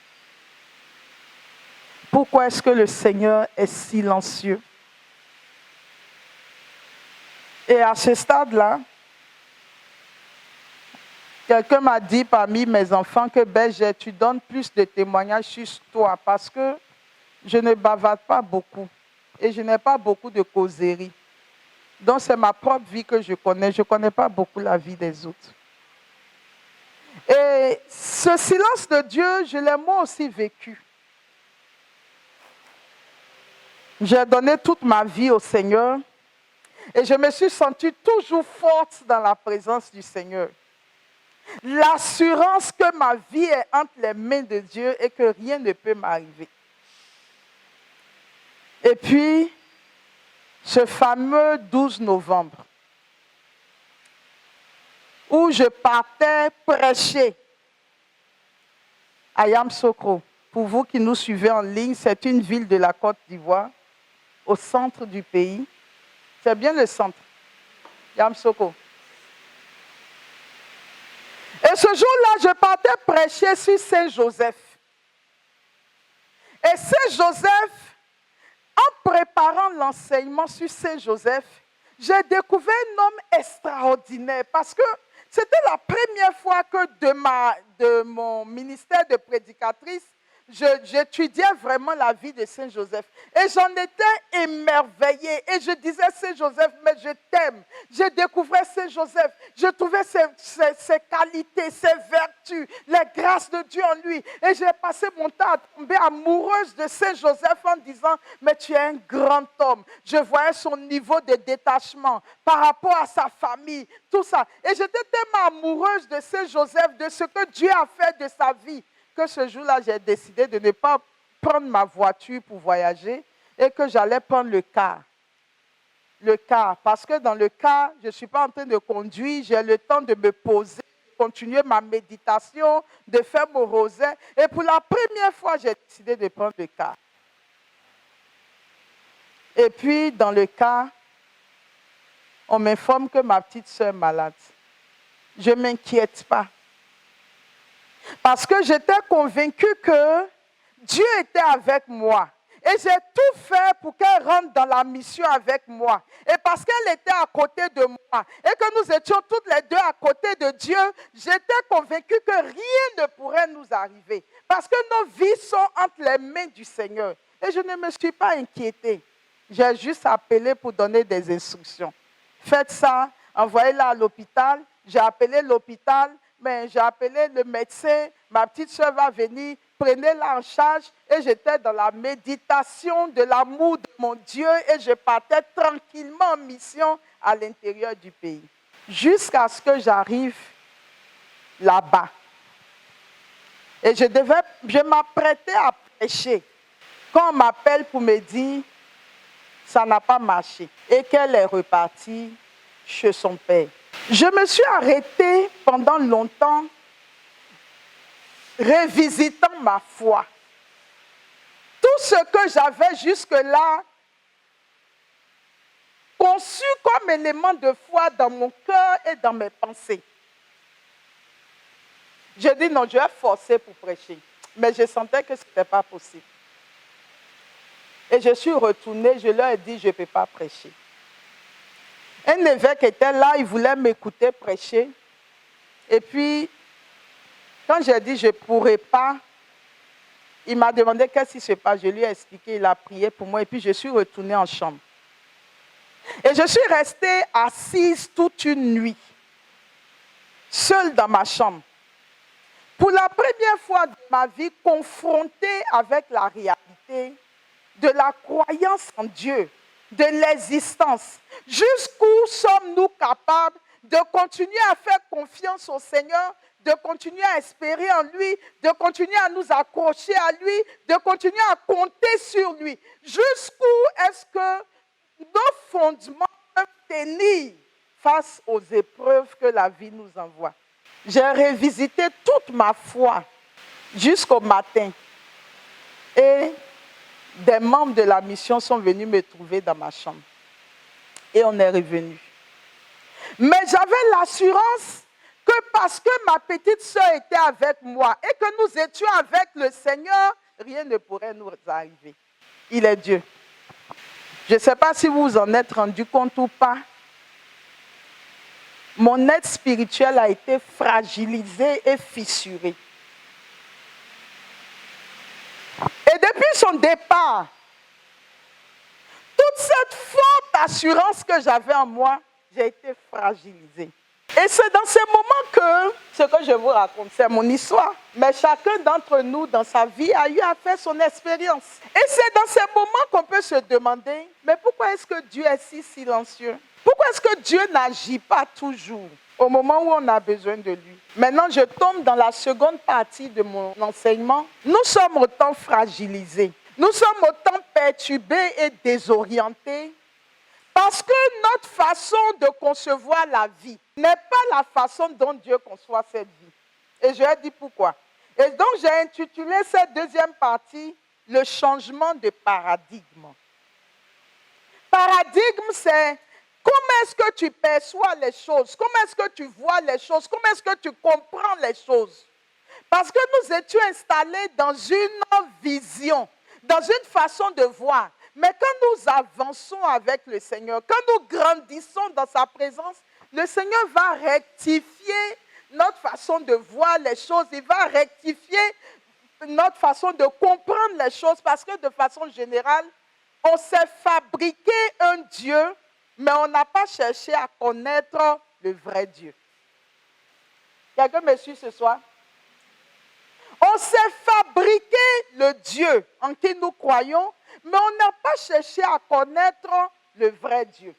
Pourquoi est-ce que le Seigneur est silencieux? Et à ce stade-là, quelqu'un m'a dit parmi mes enfants que tu donnes plus de témoignages sur toi parce que je ne bavarde pas beaucoup et je n'ai pas beaucoup de causeries. Donc c'est ma propre vie que je connais. Je ne connais pas beaucoup la vie des autres. Et ce silence de Dieu, je l'ai moi aussi vécu. J'ai donné toute ma vie au Seigneur et je me suis sentie toujours forte dans la présence du Seigneur. L'assurance que ma vie est entre les mains de Dieu et que rien ne peut m'arriver. Et puis, ce fameux 12 novembre, où je partais prêcher à Yamoussoukro. Pour vous qui nous suivez en ligne, c'est une ville de la Côte d'Ivoire, au centre du pays. C'est bien le centre, Yamoussoukro. Et ce jour-là, je partais prêcher sur Saint-Joseph. Et Saint-Joseph, en préparant l'enseignement sur Saint-Joseph, j'ai découvert un homme extraordinaire parce que c'était la première fois que de mon ministère de prédicatrice, j'étudiais vraiment la vie de Saint-Joseph. Et j'en étais émerveillée. Et je disais, Saint-Joseph, mais je t'aime. J'ai découvert Saint-Joseph. Je trouvais ses qualités, ses vertus, les grâces de Dieu en lui. Et j'ai passé mon temps à tomber amoureuse de Saint-Joseph en disant, mais tu es un grand homme. Je voyais son niveau de détachement par rapport à sa famille, tout ça. Et j'étais tellement amoureuse de Saint-Joseph, de ce que Dieu a fait de sa vie, que ce jour-là, j'ai décidé de ne pas prendre ma voiture pour voyager et que j'allais prendre le car. Le car, parce que dans le car, je ne suis pas en train de conduire, j'ai le temps de me poser, de continuer ma méditation, de faire mon rosaire. Et pour la première fois, j'ai décidé de prendre le car. Et puis, dans le car, on m'informe que ma petite soeur est malade. Je ne m'inquiète pas. Parce que j'étais convaincue que Dieu était avec moi. Et j'ai tout fait pour qu'elle rentre dans la mission avec moi. Et parce qu'elle était à côté de moi et que nous étions toutes les deux à côté de Dieu, j'étais convaincue que rien ne pourrait nous arriver. Parce que nos vies sont entre les mains du Seigneur. Et je ne me suis pas inquiétée. J'ai juste appelé pour donner des instructions. Faites ça, envoyez-la à l'hôpital. J'ai appelé l'hôpital. Mais j'ai appelé le médecin, ma petite soeur va venir, prenez-la en charge. Et j'étais dans la méditation de l'amour de mon Dieu et je partais tranquillement en mission à l'intérieur du pays. Jusqu'à ce que j'arrive là-bas. Et je m'apprêtais à prêcher. Quand on m'appelle pour me dire, ça n'a pas marché et qu'elle est repartie chez son père. Je me suis arrêtée pendant longtemps, revisitant ma foi. Tout ce que j'avais jusque-là conçu comme élément de foi dans mon cœur et dans mes pensées. Je dis non, je vais forcer pour prêcher. Mais je sentais que ce n'était pas possible. Et je suis retournée, je leur ai dit, je ne peux pas prêcher. Un évêque était là, il voulait m'écouter prêcher. Et puis, quand j'ai dit je ne pourrais pas, il m'a demandé qu'est-ce qui se passe. Je lui ai expliqué, il a prié pour moi et puis je suis retournée en chambre. Et je suis restée assise toute une nuit, seule dans ma chambre. Pour la première fois de ma vie, confrontée avec la réalité de la croyance en Dieu, de l'existence. Jusqu'où sommes-nous capables de continuer à faire confiance au Seigneur, de continuer à espérer en lui, de continuer à nous accrocher à lui, de continuer à compter sur lui. Jusqu'où est-ce que nos fondements peuvent tenir face aux épreuves que la vie nous envoie? J'ai revisité toute ma foi jusqu'au matin. Et des membres de la mission sont venus me trouver dans ma chambre. Et on est revenu. Mais j'avais l'assurance que parce que ma petite soeur était avec moi et que nous étions avec le Seigneur, rien ne pourrait nous arriver. Il est Dieu. Je ne sais pas si vous vous en êtes rendu compte ou pas. Mon être spirituel a été fragilisé et fissuré. Et depuis son départ, toute cette forte assurance que j'avais en moi, j'ai été fragilisée. Et c'est dans ces moments que, ce que je vous raconte, c'est mon histoire. Mais chacun d'entre nous, dans sa vie, a eu à faire son expérience. Et c'est dans ces moments qu'on peut se demander, mais pourquoi est-ce que Dieu est si silencieux? Pourquoi est-ce que Dieu n'agit pas toujours? au moment où on a besoin de lui. Maintenant, je tombe dans la seconde partie de mon enseignement. Nous sommes autant fragilisés, nous sommes autant perturbés et désorientés parce que notre façon de concevoir la vie n'est pas la façon dont Dieu conçoit cette vie. Et je vais dire pourquoi. Et donc, j'ai intitulé cette deuxième partie « Le changement de paradigme ». Paradigme, c'est comment est-ce que tu perçois les choses, comment est-ce que tu vois les choses, comment est-ce que tu comprends les choses. Parce que nous étions installés dans une vision, dans une façon de voir. Mais quand nous avançons avec le Seigneur, quand nous grandissons dans sa présence, le Seigneur va rectifier notre façon de voir les choses. Il va rectifier notre façon de comprendre les choses parce que de façon générale, on s'est fabriqué un Dieu, mais on n'a pas cherché à connaître le vrai Dieu. Quelqu'un me suit ce soir? On s'est fabriqué le Dieu en qui nous croyons, mais on n'a pas cherché à connaître le vrai Dieu.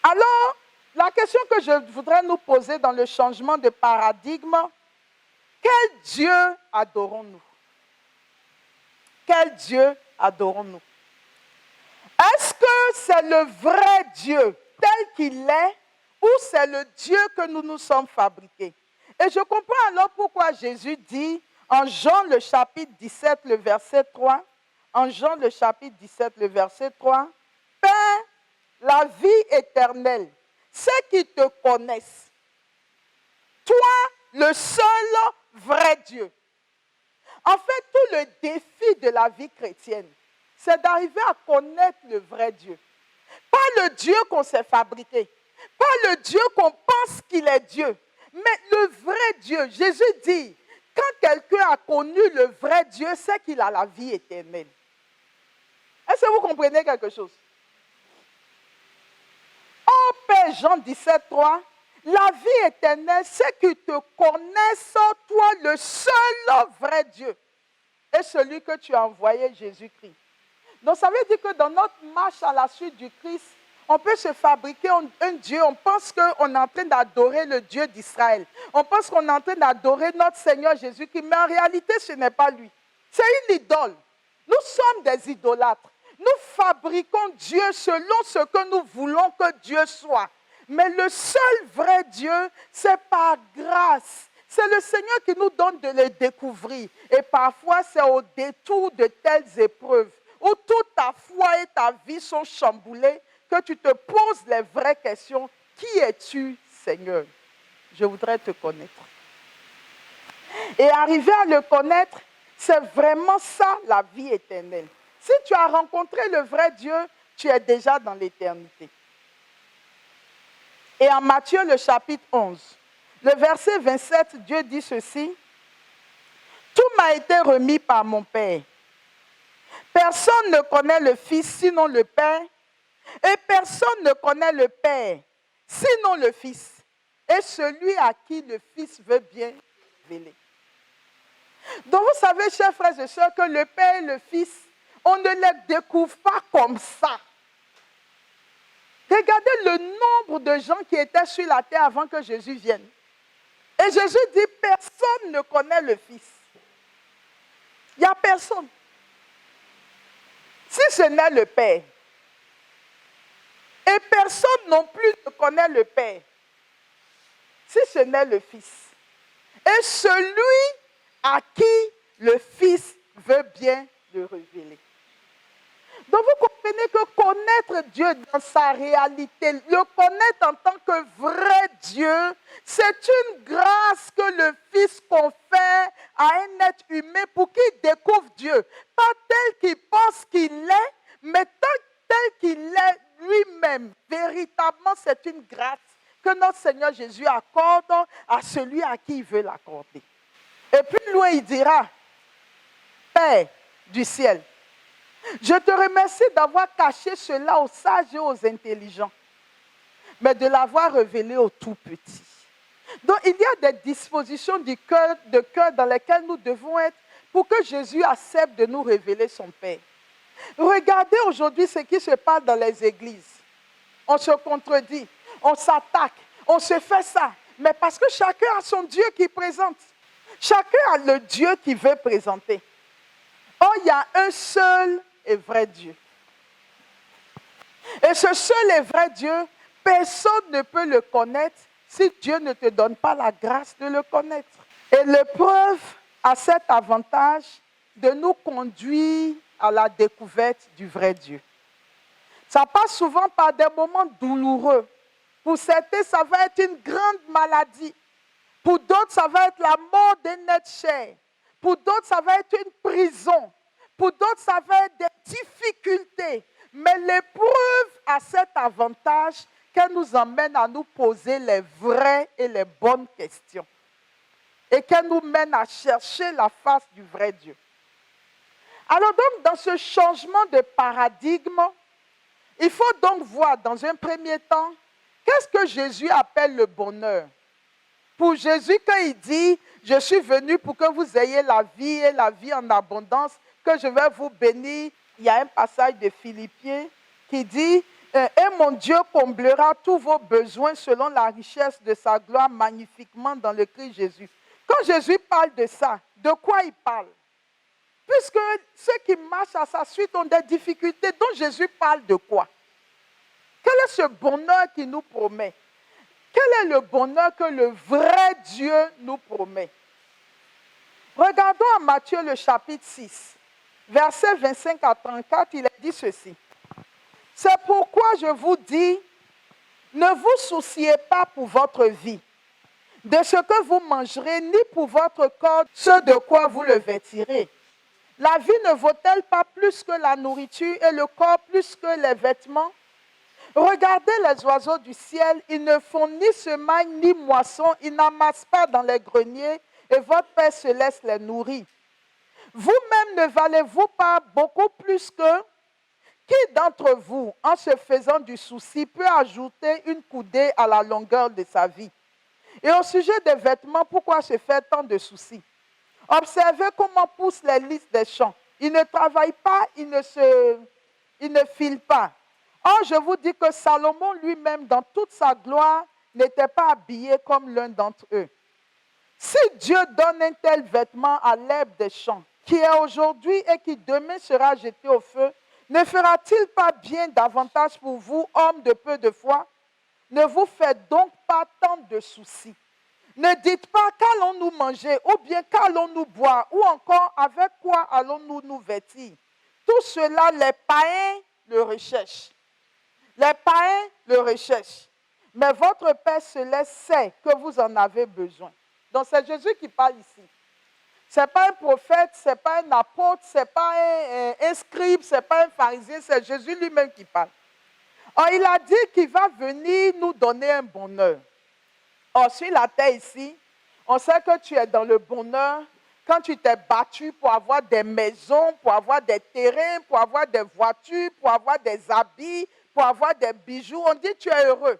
Alors, la question que je voudrais nous poser dans le changement de paradigme, quel Dieu adorons-nous? Quel Dieu adorons-nous? Est-ce que c'est le vrai Dieu tel qu'il est ou c'est le Dieu que nous nous sommes fabriqués? Et je comprends alors pourquoi Jésus dit en Jean le chapitre 17, le verset 3, en Jean le chapitre 17, le verset 3, « Père, la vie éternelle, c'est qu'ils te connaissent, toi, le seul vrai Dieu. » En fait, tout le défi de la vie chrétienne, c'est d'arriver à connaître le vrai Dieu. Pas le Dieu qu'on s'est fabriqué, pas le Dieu qu'on pense qu'il est Dieu, mais le vrai Dieu. Jésus dit, quand quelqu'un a connu le vrai Dieu, c'est qu'il a la vie éternelle. Est-ce que vous comprenez quelque chose? Oh Père, Jean 17, 3, la vie éternelle, c'est qu'ils te connaissent, toi, le seul vrai Dieu, et celui que tu as envoyé, Jésus-Christ. Donc, ça veut dire que dans notre marche à la suite du Christ, on peut se fabriquer un Dieu. On pense qu'on est en train d'adorer le Dieu d'Israël. On pense qu'on est en train d'adorer notre Seigneur Jésus-Christ. Mais en réalité, ce n'est pas lui. C'est une idole. Nous sommes des idolâtres. Nous fabriquons Dieu selon ce que nous voulons que Dieu soit. Mais le seul vrai Dieu, c'est par grâce. C'est le Seigneur qui nous donne de le découvrir. Et parfois, c'est au détour de telles épreuves où toute ta foi et ta vie sont chamboulées, que tu te poses les vraies questions. Qui es-tu, Seigneur? Je voudrais te connaître. Et arriver à le connaître, c'est vraiment ça la vie éternelle. Si tu as rencontré le vrai Dieu, tu es déjà dans l'éternité. Et en Matthieu, le chapitre 11, le verset 27, Dieu dit ceci. « Tout m'a été remis par mon Père. Personne ne connaît le Fils sinon le Père, et personne ne connaît le Père sinon le Fils, et celui à qui le Fils veut bien révéler. » Donc vous savez, chers frères et sœurs, que le Père et le Fils, on ne les découvre pas comme ça. Regardez le nombre de gens qui étaient sur la terre avant que Jésus vienne. Et Jésus dit, personne ne connaît le Fils. Il n'y a personne. Si ce n'est le Père. Et personne non plus ne connaît le Père. Si ce n'est le Fils. Et celui à qui le Fils veut bien le révéler. Donc vous comprenez que connaître Dieu dans sa réalité, le connaître en tant que vrai Dieu, c'est une grâce que le Fils confère à un être humain pour qu'il découvre Dieu. Pas tel qu'il pense qu'il est, mais tel qu'il est lui-même. Véritablement, c'est une grâce que notre Seigneur Jésus accorde à celui à qui il veut l'accorder. Et plus loin, il dira, Père du ciel, je te remercie d'avoir caché cela aux sages et aux intelligents, mais de l'avoir révélé aux tout petits. Donc, il y a des dispositions de cœur dans lesquelles nous devons être pour que Jésus accepte de nous révéler son Père. Regardez aujourd'hui ce qui se passe dans les églises. on se contredit, on s'attaque, on se fait ça. Mais parce que chacun a son Dieu qui présente. Chacun a le Dieu qu'il veut présenter. Or, il y a un seul et vrai Dieu. Et ce seul et vrai Dieu, personne ne peut le connaître si Dieu ne te donne pas la grâce de le connaître. Et l'épreuve a cet avantage de nous conduire à la découverte du vrai Dieu. Ça passe souvent par des moments douloureux. Pour certains, ça va être une grande maladie. Pour d'autres, ça va être la mort d'un être cher. Pour d'autres, ça va être une prison. Pour d'autres, ça va être des difficultés. Mais l'épreuve a cet avantage qu'elle nous emmène à nous poser les vraies et les bonnes questions. Et qu'elle nous mène à chercher la face du vrai Dieu. Alors donc, dans ce changement de paradigme, il faut donc voir dans un premier temps, qu'est-ce que Jésus appelle le bonheur? Pour Jésus, quand il dit, je suis venu pour que vous ayez la vie et la vie en abondance, que je vais vous bénir, il y a un passage de Philippiens qui dit, et mon Dieu comblera tous vos besoins selon la richesse de sa gloire magnifiquement dans le Christ Jésus. Quand Jésus parle de ça, de quoi il parle? Puisque ceux qui marchent à sa suite ont des difficultés, dont Jésus parle de quoi? Quel est ce bonheur qu'il nous promet? Quel est le bonheur que le vrai Dieu nous promet? Regardons à Matthieu le chapitre 6, versets 25 à 34, il est dit ceci. C'est pourquoi je vous dis, ne vous souciez pas pour votre vie, de ce que vous mangerez, ni pour votre corps, ce de quoi vous le vêtirez. La vie ne vaut-elle pas plus que la nourriture et le corps plus que les vêtements? Regardez les oiseaux du ciel, ils ne font ni semaille ni moisson, ils n'amassent pas dans les greniers et votre Père céleste les nourrit. Vous-même ne valez-vous pas beaucoup plus que? Qui d'entre vous, en se faisant du souci, peut ajouter une coudée à la longueur de sa vie? Et au sujet des vêtements, pourquoi se faire tant de soucis? Observez comment poussent les lys des champs. Ils ne travaillent pas, ils ne filent pas. Or, je vous dis que Salomon lui-même, dans toute sa gloire, n'était pas habillé comme l'un d'entre eux. Si Dieu donne un tel vêtement à l'herbe des champs, qui est aujourd'hui et qui demain sera jeté au feu, ne fera-t-il pas bien davantage pour vous, hommes de peu de foi? Ne vous faites donc pas tant de soucis. Ne dites pas qu'allons-nous manger, ou bien qu'allons-nous boire, ou encore avec quoi allons-nous nous vêtir. Tout cela, les païens le recherchent. Les païens le recherchent. Mais votre Père céleste sait que vous en avez besoin. Donc c'est Jésus qui parle ici. Ce n'est pas un prophète, ce n'est pas un apôtre, ce n'est pas un scribe, ce n'est pas un pharisien, c'est Jésus lui-même qui parle. Or, il a dit qu'il va venir nous donner un bonheur. Or, sur la terre ici, on sait que tu es dans le bonheur quand tu t'es battu pour avoir des maisons, pour avoir des terrains, pour avoir des voitures, pour avoir des habits, pour avoir des bijoux. On dit tu es heureux.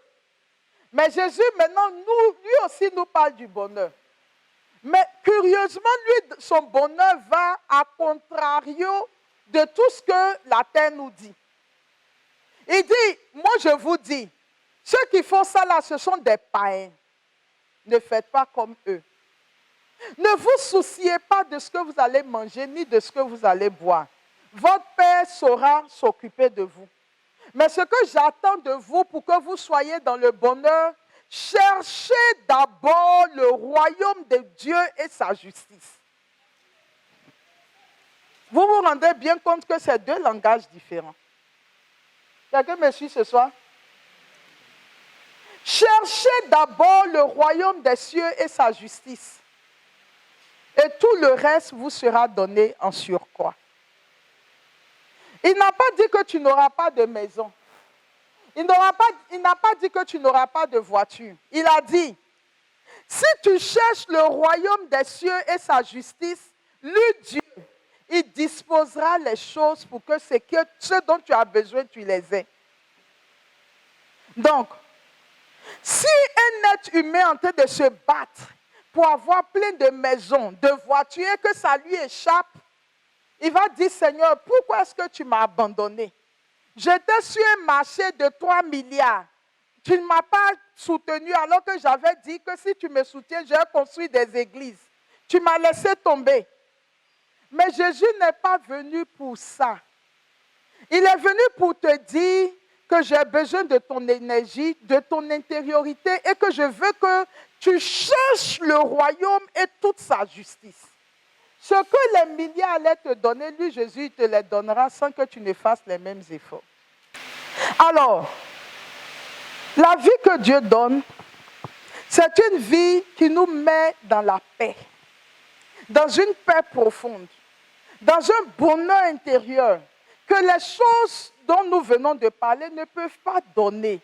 Mais Jésus, maintenant, lui aussi nous parle du bonheur. Mais curieusement, lui, son bonheur va à contrario de tout ce que la terre nous dit. Il dit, moi je vous dis, ceux qui font ça là, ce sont des païens. Ne faites pas comme eux. Ne vous souciez pas de ce que vous allez manger, ni de ce que vous allez boire. Votre Père saura s'occuper de vous. Mais ce que j'attends de vous pour que vous soyez dans le bonheur, cherchez d'abord le royaume de Dieu et sa justice. Vous vous rendez bien compte que c'est deux langages différents. Quelqu'un me suit ce soir? Cherchez d'abord le royaume des cieux et sa justice. Et tout le reste vous sera donné en surcroît. Il n'a pas dit que tu n'auras pas de maison. Il n'a pas dit que tu n'auras pas de voiture. Il a dit, si tu cherches le royaume des cieux et sa justice, lui Dieu, il disposera les choses pour que ce dont tu as besoin, tu les aies. Donc, si un être humain est en train de se battre pour avoir plein de maisons, de voitures, et que ça lui échappe, il va dire, Seigneur, pourquoi est-ce que tu m'as abandonné? J'étais sur un marché de 3 milliards. Tu ne m'as pas soutenu alors que j'avais dit que si tu me soutiens, je vais construire des églises. Tu m'as laissé tomber. Mais Jésus n'est pas venu pour ça. Il est venu pour te dire que j'ai besoin de ton énergie, de ton intériorité et que je veux que tu cherches le royaume et toute sa justice. Ce que les milliards allaient te donner, lui, Jésus, te les donnera sans que tu ne fasses les mêmes efforts. Alors, la vie que Dieu donne, c'est une vie qui nous met dans la paix, dans une paix profonde, dans un bonheur intérieur que les choses dont nous venons de parler ne peuvent pas donner.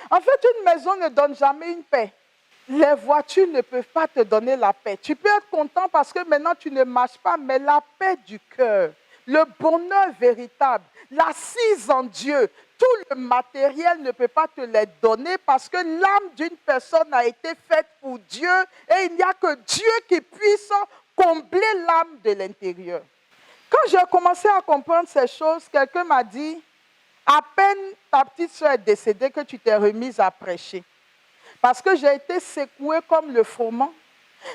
En fait, une maison ne donne jamais une paix. Les voitures ne peuvent pas te donner la paix. Tu peux être content parce que maintenant tu ne marches pas, mais la paix du cœur, le bonheur véritable, l'assise en Dieu, tout le matériel ne peut pas te les donner parce que l'âme d'une personne a été faite pour Dieu et il n'y a que Dieu qui puisse combler l'âme de l'intérieur. Quand j'ai commencé à comprendre ces choses, quelqu'un m'a dit, à peine ta petite soeur est décédée que tu t'es remise à prêcher. Parce que j'ai été secouée comme le froment.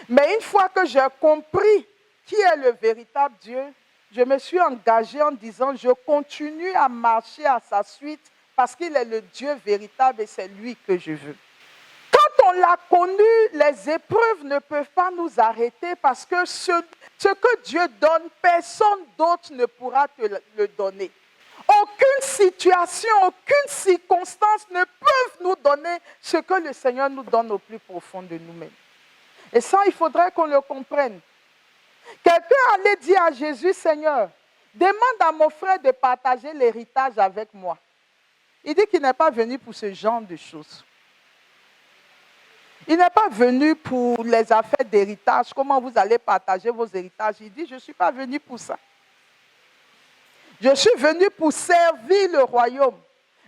Mais une fois que j'ai compris qui est le véritable Dieu, je me suis engagée en disant, je continue à marcher à sa suite parce qu'il est le Dieu véritable et c'est lui que je veux. Quand on l'a connu, les épreuves ne peuvent pas nous arrêter parce que ce que Dieu donne, personne d'autre ne pourra te le donner. Aucune situation, aucune circonstance ne peuvent nous donner ce que le Seigneur nous donne au plus profond de nous-mêmes. Et ça, il faudrait qu'on le comprenne. Quelqu'un allait dire à Jésus, Seigneur, demande à mon frère de partager l'héritage avec moi. Il dit qu'il n'est pas venu pour ce genre de choses. Il n'est pas venu pour les affaires d'héritage, comment vous allez partager vos héritages. Il dit, je ne suis pas venu pour ça. Je suis venu pour servir le royaume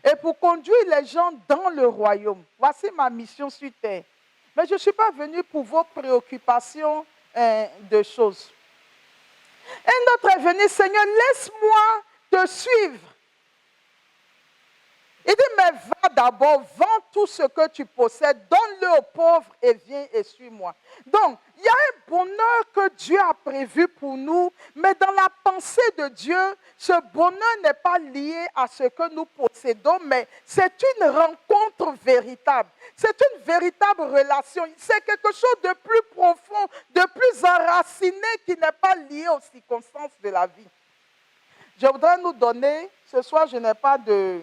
et pour conduire les gens dans le royaume. Voici ma mission sur terre. Mais je ne suis pas venu pour vos préoccupations de choses. Un autre est venu, Seigneur, laisse-moi te suivre. Il dit, mais va d'abord, vends tout ce que tu possèdes, donne-le aux pauvres et viens et suis-moi. Donc, il y a un bonheur que Dieu a prévu pour nous, mais dans la pensée de Dieu, ce bonheur n'est pas lié à ce que nous possédons, mais c'est une rencontre véritable. C'est une véritable relation. C'est quelque chose de plus profond, de plus enraciné qui n'est pas lié aux circonstances de la vie. Je voudrais nous donner, ce soir je n'ai pas de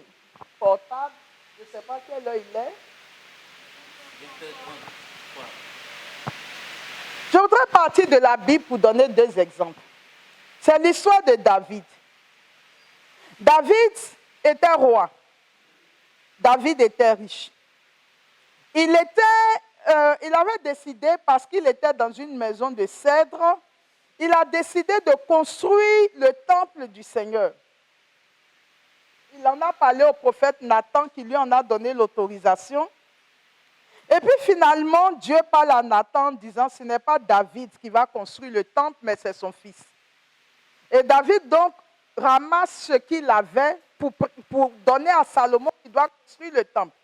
portable, je ne sais pas quelle heure il est. Je voudrais partir de la Bible pour donner 2 exemples. C'est l'histoire de David. David était roi. David était riche. Il avait décidé, parce qu'il était dans une maison de cèdre, il a décidé de construire le temple du Seigneur. Il en a parlé au prophète Nathan qui lui en a donné l'autorisation. Et puis finalement, Dieu parle à Nathan en disant, ce n'est pas David qui va construire le temple, mais c'est son fils. Et David donc ramasse ce qu'il avait pour donner à Salomon qui doit construire le temple.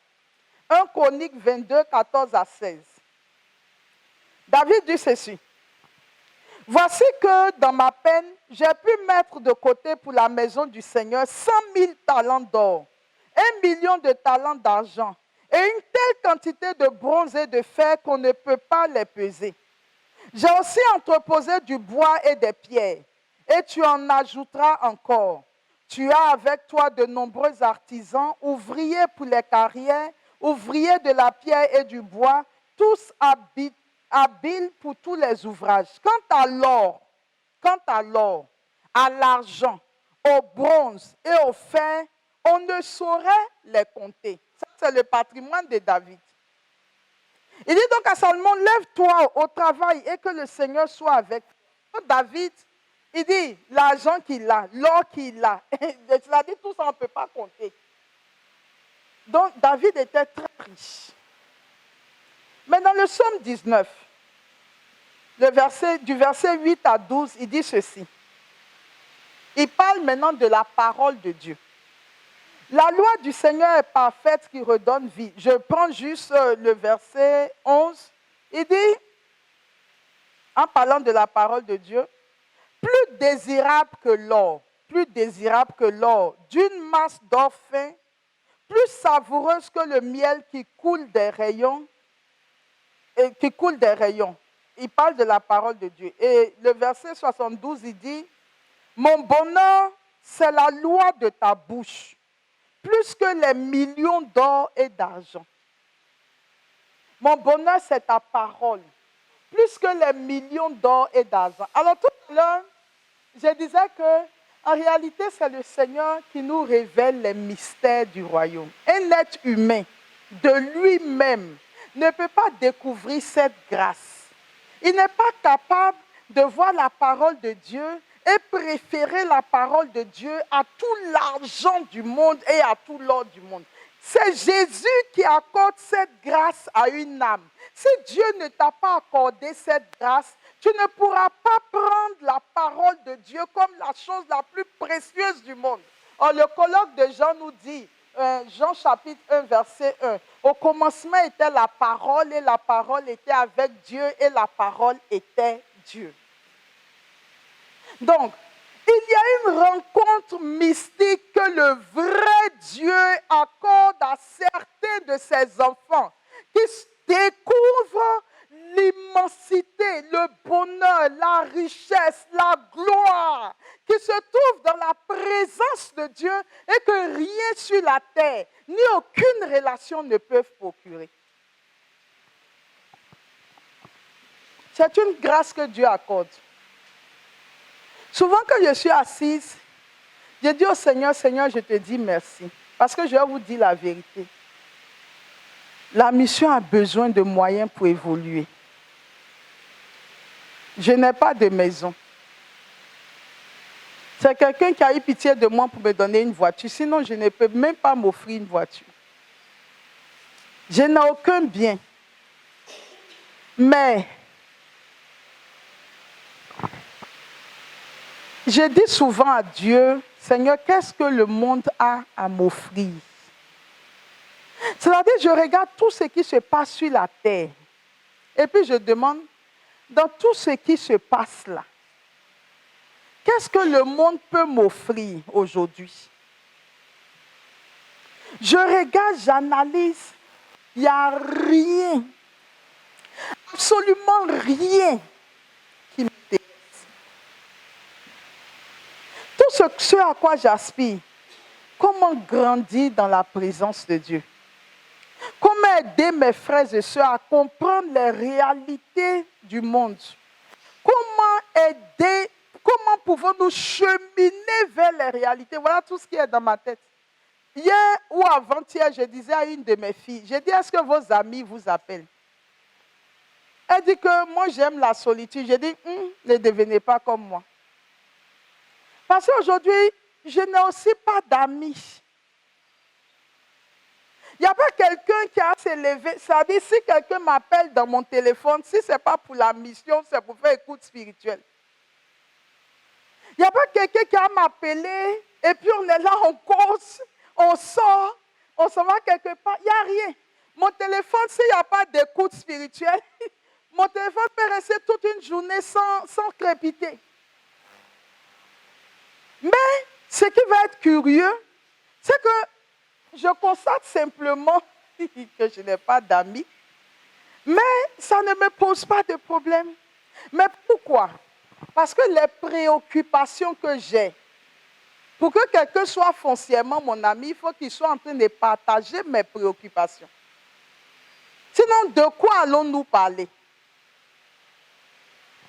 1 Chronique 22, 14 à 16. David dit ceci. Voici que dans ma peine, j'ai pu mettre de côté pour la maison du Seigneur 100 000 talents d'or, 1 million de talents d'argent et une telle quantité de bronze et de fer qu'on ne peut pas les peser. J'ai aussi entreposé du bois et des pierres, et tu en ajouteras encore. Tu as avec toi de nombreux artisans, ouvriers pour les carrières, ouvriers de la pierre et du bois, tous habiles pour tous les ouvrages. Quant à l'or, à l'argent, au bronze et au fer, on ne saurait les compter. Ça, c'est le patrimoine de David. Il dit donc à Salomon, lève-toi au travail et que le Seigneur soit avec toi. David, il dit, l'argent qu'il a, l'or qu'il a, cela dit, tout ça, on ne peut pas compter. Donc, David était très riche. Mais dans le psaume 19, du verset 8 à 12, il dit ceci. Il parle maintenant de la parole de Dieu. La loi du Seigneur est parfaite qui redonne vie. Je prends juste le verset 11. Il dit, en parlant de la parole de Dieu, plus désirable que l'or, d'une masse d'or fin, plus savoureuse que le miel qui coule des rayons. Il parle de la parole de Dieu. Et le verset 72, il dit, mon bonheur, c'est la loi de ta bouche, plus que les millions d'or et d'argent. Mon bonheur, c'est ta parole, plus que les millions d'or et d'argent. Alors tout à l'heure, je disais que en réalité, c'est le Seigneur qui nous révèle les mystères du royaume. Un être humain, de lui-même, ne peut pas découvrir cette grâce. Il n'est pas capable de voir la parole de Dieu et préférer la parole de Dieu à tout l'argent du monde et à tout l'or du monde. C'est Jésus qui accorde cette grâce à une âme. Si Dieu ne t'a pas accordé cette grâce, tu ne pourras pas prendre la parole de Dieu comme la chose la plus précieuse du monde. Or, le colloque de Jean nous dit, Jean chapitre 1, verset 1, au commencement était la parole et la parole était avec Dieu et la parole était Dieu. Donc, il y a une rencontre mystique que le vrai Dieu accorde à certains de ses enfants qui découvrent l'immensité, le bonheur, la richesse, la gloire qui se trouve dans la présence de Dieu et que rien sur la terre, ni aucune relation ne peuvent procurer. C'est une grâce que Dieu accorde. Souvent quand je suis assise, je dis au Seigneur, Seigneur, je te dis merci. Parce que je vais vous dire la vérité. La mission a besoin de moyens pour évoluer. Je n'ai pas de maison. C'est quelqu'un qui a eu pitié de moi pour me donner une voiture. Sinon, je ne peux même pas m'offrir une voiture. Je n'ai aucun bien. Mais je dis souvent à Dieu, Seigneur, qu'est-ce que le monde a à m'offrir? C'est-à-dire, je regarde tout ce qui se passe sur la terre. Et puis je demande, dans tout ce qui se passe là, qu'est-ce que le monde peut m'offrir aujourd'hui? Je regarde, j'analyse, il n'y a rien, absolument rien qui m'intéresse. Tout ce à quoi j'aspire, comment grandir dans la présence de Dieu? Comment aider mes frères et sœurs à comprendre les réalités du monde? Comment pouvons-nous cheminer vers les réalités? Voilà tout ce qui est dans ma tête. Hier ou avant-hier, je disais à une de mes filles, j'ai dit, est-ce que vos amis vous appellent? Elle dit que moi j'aime la solitude. J'ai dit, ne devenez pas comme moi. Parce qu'aujourd'hui, je n'ai aussi pas d'amis. Il n'y a pas quelqu'un qui a s'élevé. C'est-à-dire, si quelqu'un m'appelle dans mon téléphone, si ce n'est pas pour la mission, c'est pour faire écoute spirituelle. Il n'y a pas quelqu'un qui a m'appelé et puis on est là, on cause, on sort, on s'en va quelque part. Il n'y a rien. Mon téléphone, s'il n'y a pas d'écoute spirituelle, mon téléphone peut rester toute une journée sans crépiter. Mais ce qui va être curieux, c'est que je constate simplement que je n'ai pas d'amis, mais ça ne me pose pas de problème. Mais pourquoi? Parce que les préoccupations que j'ai, pour que quelqu'un soit foncièrement mon ami, il faut qu'il soit en train de partager mes préoccupations. Sinon, de quoi allons-nous parler?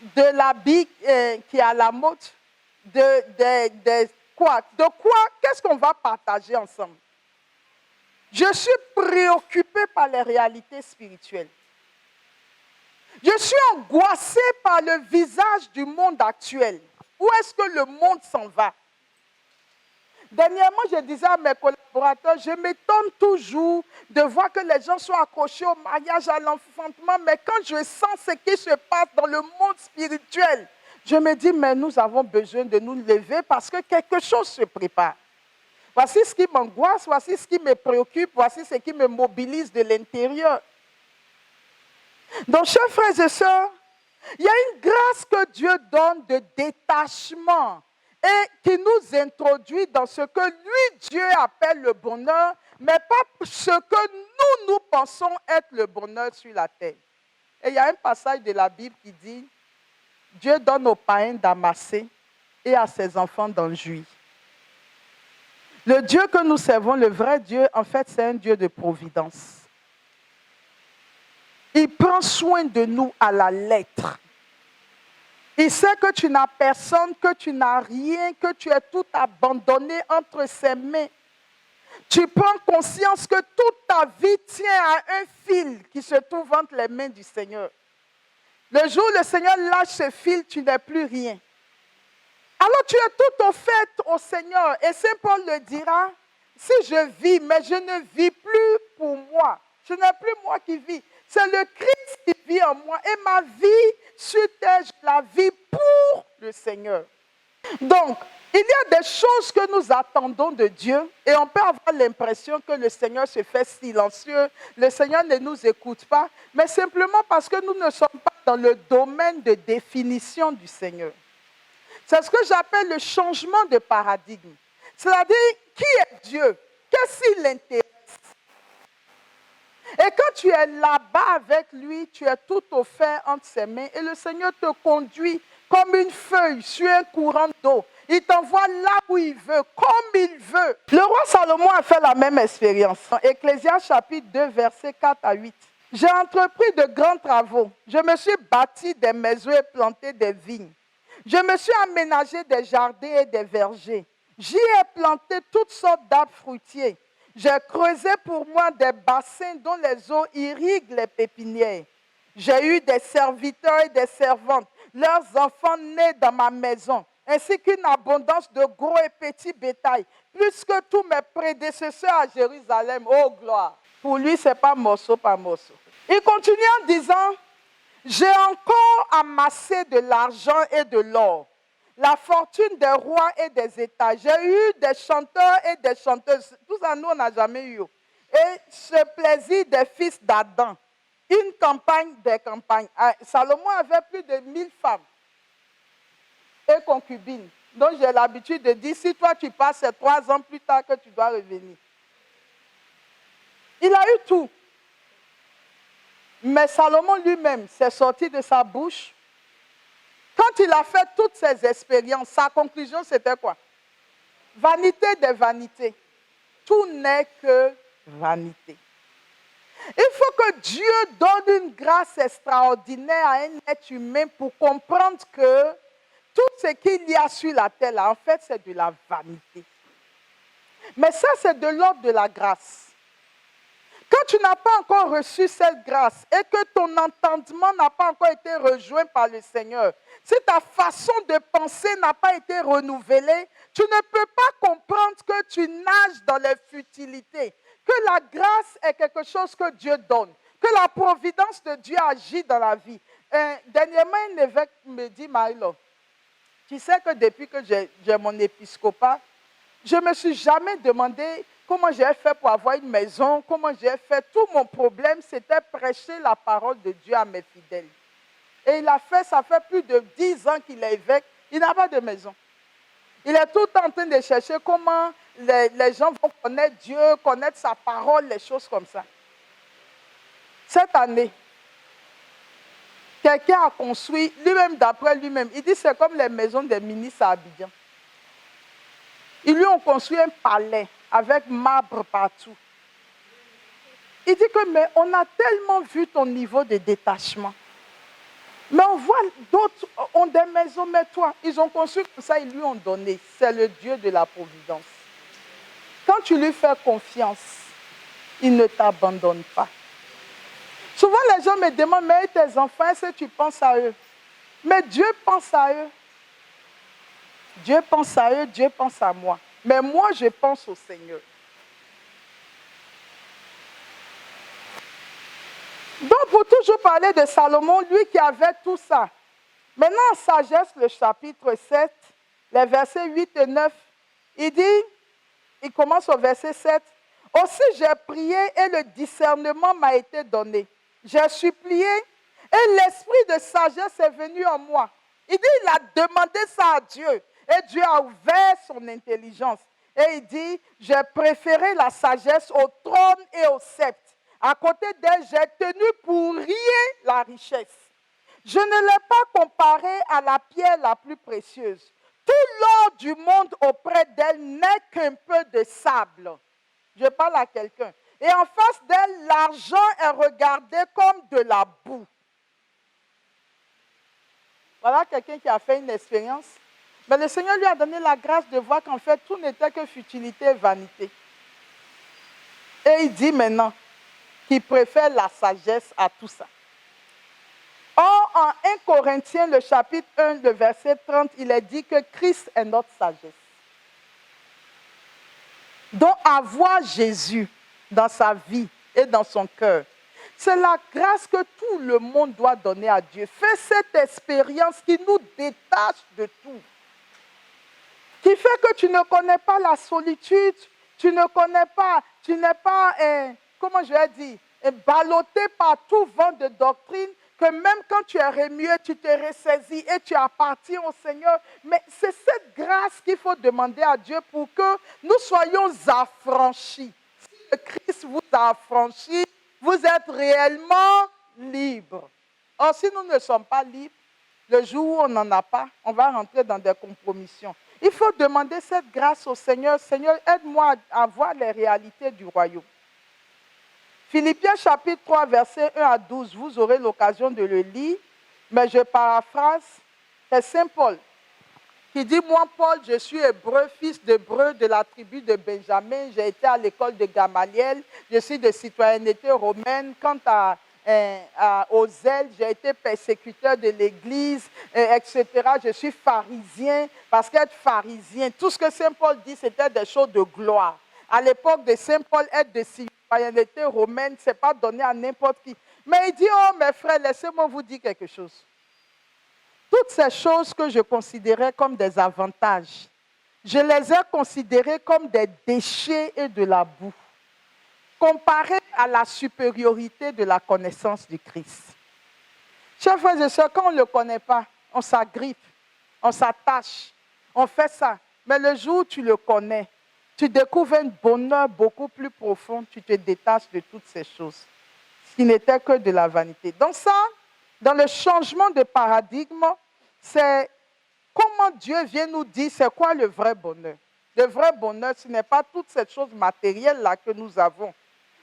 De l'habit qui est à la mode? De quoi? De quoi? Qu'est-ce qu'on va partager ensemble? Je suis préoccupé par les réalités spirituelles. Je suis angoissé par le visage du monde actuel. Où est-ce que le monde s'en va? Dernièrement, je disais à mes collaborateurs, je m'étonne toujours de voir que les gens sont accrochés au mariage, à l'enfantement, mais quand je sens ce qui se passe dans le monde spirituel, je me dis, mais nous avons besoin de nous lever parce que quelque chose se prépare. Voici ce qui m'angoisse, voici ce qui me préoccupe, voici ce qui me mobilise de l'intérieur. Donc, chers frères et sœurs, il y a une grâce que Dieu donne de détachement et qui nous introduit dans ce que lui, Dieu, appelle le bonheur, mais pas ce que nous pensons être le bonheur sur la terre. Et il y a un passage de la Bible qui dit, Dieu donne aux païens d'amasser et à ses enfants d'en jouir. Le Dieu que nous servons, le vrai Dieu, en fait, c'est un Dieu de providence. Il prend soin de nous à la lettre. Il sait que tu n'as personne, que tu n'as rien, que tu es tout abandonné entre ses mains. Tu prends conscience que toute ta vie tient à un fil qui se trouve entre les mains du Seigneur. Le jour où le Seigneur lâche ce fil, tu n'es plus rien. Alors tu es tout offert au Seigneur. Et Saint Paul le dira, si je vis, mais je ne vis plus pour moi. Ce n'est plus moi qui vis. C'est le Christ qui vit en moi. Et ma vie sur terre, je la vis pour le Seigneur. Donc, il y a des choses que nous attendons de Dieu et on peut avoir l'impression que le Seigneur se fait silencieux, le Seigneur ne nous écoute pas, mais simplement parce que nous ne sommes pas dans le domaine de définition du Seigneur. C'est ce que j'appelle le changement de paradigme. C'est-à-dire, qui est Dieu? Qu'est-ce qui l'intéresse? Et quand tu es là-bas avec lui, tu es tout offert entre ses mains et le Seigneur te conduit comme une feuille sur un courant d'eau. Il t'envoie là où il veut, comme il veut. Le roi Salomon a fait la même expérience. Dans Ecclésiaste chapitre 2, versets 4 à 8. J'ai entrepris de grands travaux. Je me suis bâti des maisons et planté des vignes. Je me suis aménagé des jardins et des vergers. J'y ai planté toutes sortes d'arbres fruitiers. J'ai creusé pour moi des bassins dont les eaux irriguent les pépinières. J'ai eu des serviteurs et des servantes, leurs enfants nés dans ma maison, ainsi qu'une abondance de gros et petits bétail, plus que tous mes prédécesseurs à Jérusalem. Oh gloire! Pour lui, ce n'est pas morceau par morceau. Il continue en disant, j'ai encore amassé de l'argent et de l'or, la fortune des rois et des États. J'ai eu des chanteurs et des chanteuses. Tout ça, nous, on n'a jamais eu. Et ce plaisir des fils d'Adam. Une campagne des campagnes. Salomon avait plus de 1000 femmes et concubines. Donc, j'ai l'habitude de dire, si toi, tu passes, c'est 3 ans plus tard que tu dois revenir. Il a eu tout. Mais Salomon lui-même, c'est sorti de sa bouche. Quand il a fait toutes ces expériences, sa conclusion, c'était quoi? Vanité des vanités. Tout n'est que vanité. Il faut que Dieu donne une grâce extraordinaire à un être humain pour comprendre que tout ce qu'il y a sur la terre, là, en fait, c'est de la vanité. Mais ça, c'est de l'ordre de la grâce. Quand tu n'as pas encore reçu cette grâce et que ton entendement n'a pas encore été rejoint par le Seigneur, si ta façon de penser n'a pas été renouvelée, tu ne peux pas comprendre que tu nages dans les futilités, que la grâce est quelque chose que Dieu donne, que la providence de Dieu agit dans la vie. Dernièrement, un évêque me dit, Marie-Laure, tu sais que depuis que j'ai mon épiscopat, je ne me suis jamais demandé comment j'ai fait pour avoir une maison, comment j'ai fait. Tout mon problème, c'était prêcher la parole de Dieu à mes fidèles. Et il a fait, ça fait plus de 10 ans qu'il est évêque, il n'a pas de maison. Il est tout le temps en train de chercher comment les gens vont connaître Dieu, connaître sa parole, les choses comme ça. Cette année, quelqu'un a construit, lui-même d'après lui-même, il dit que c'est comme les maisons des ministres à Abidjan. Ils lui ont construit un palais avec marbre partout. Il dit que, mais on a tellement vu ton niveau de détachement. Mais on voit d'autres ont des maisons, mais toi, ils ont construit comme ça, ils lui ont donné. C'est le Dieu de la providence. Quand tu lui fais confiance, il ne t'abandonne pas. Souvent, les gens me demandent, mais tes enfants, est-ce que tu penses à eux? Mais Dieu pense à eux. Dieu pense à eux, Dieu pense à moi. Mais moi, je pense au Seigneur. Donc, pour toujours parler de Salomon, lui qui avait tout ça. Maintenant, en Sagesse, le chapitre 7, les versets 8 et 9, il dit, Il commence au verset 7. Aussi j'ai prié et le discernement m'a été donné. J'ai supplié et l'esprit de sagesse est venu en moi. Il dit, il a demandé ça à Dieu. Et Dieu a ouvert son intelligence. Et il dit, j'ai préféré la sagesse au trône et au sceptre. À côté d'elle, j'ai tenu pour rien la richesse. Je ne l'ai pas comparée à la pierre la plus précieuse. Tout l'or du monde auprès d'elle n'est qu'un peu de sable. Je parle à quelqu'un. Et en face d'elle, l'argent est regardé comme de la boue. Voilà quelqu'un qui a fait une expérience. Mais le Seigneur lui a donné la grâce de voir qu'en fait, tout n'était que futilité et vanité. Et il dit maintenant qu'il préfère la sagesse à tout ça. Or, en 1 Corinthiens, le chapitre 1, le verset 30, il est dit que Christ est notre sagesse. Donc, avoir Jésus dans sa vie et dans son cœur, c'est la grâce que tout le monde doit donner à Dieu. Fais cette expérience qui nous détache de tout. Qui fait que tu ne connais pas la solitude, tu n'es pas, comment je vais dire, ballotté par tout vent de doctrine, que même quand tu es remué, tu te ressaisis et tu appartiens au Seigneur. Mais c'est cette grâce qu'il faut demander à Dieu pour que nous soyons affranchis. Si le Christ vous a affranchis, vous êtes réellement libres. Or, si nous ne sommes pas libres, le jour où on n'en a pas, on va rentrer dans des compromissions. Il faut demander cette grâce au Seigneur. Seigneur, aide-moi à voir les réalités du royaume. Philippiens chapitre 3, versets 1 à 12, vous aurez l'occasion de le lire, mais je paraphrase. C'est Saint Paul qui dit, moi Paul, je suis hébreu, fils d'hébreu de la tribu de Benjamin, j'ai été à l'école de Gamaliel, je suis de citoyenneté romaine. Quant aux zèles, j'ai été persécuteur de l'Église, etc. Je suis pharisien, parce qu'être pharisien, tout ce que Saint Paul dit, c'était des choses de gloire. À l'époque de Saint Paul, être de citoyenneté romaine, ce n'est pas donné à n'importe qui. Mais il dit, oh mes frères, laissez-moi vous dire quelque chose. Toutes ces choses que je considérais comme des avantages, je les ai considérées comme des déchets et de la boue, comparées à la supériorité de la connaissance du Christ. Chers frères et sœurs, quand on ne le connaît pas, on s'agrippe, on s'attache, on fait ça. Mais le jour où tu le connais, tu découvres un bonheur beaucoup plus profond, tu te détaches de toutes ces choses, ce qui n'était que de la vanité. Donc ça, dans le changement de paradigme, c'est comment Dieu vient nous dire c'est quoi le vrai bonheur. Le vrai bonheur, ce n'est pas toutes ces choses matérielles-là que nous avons.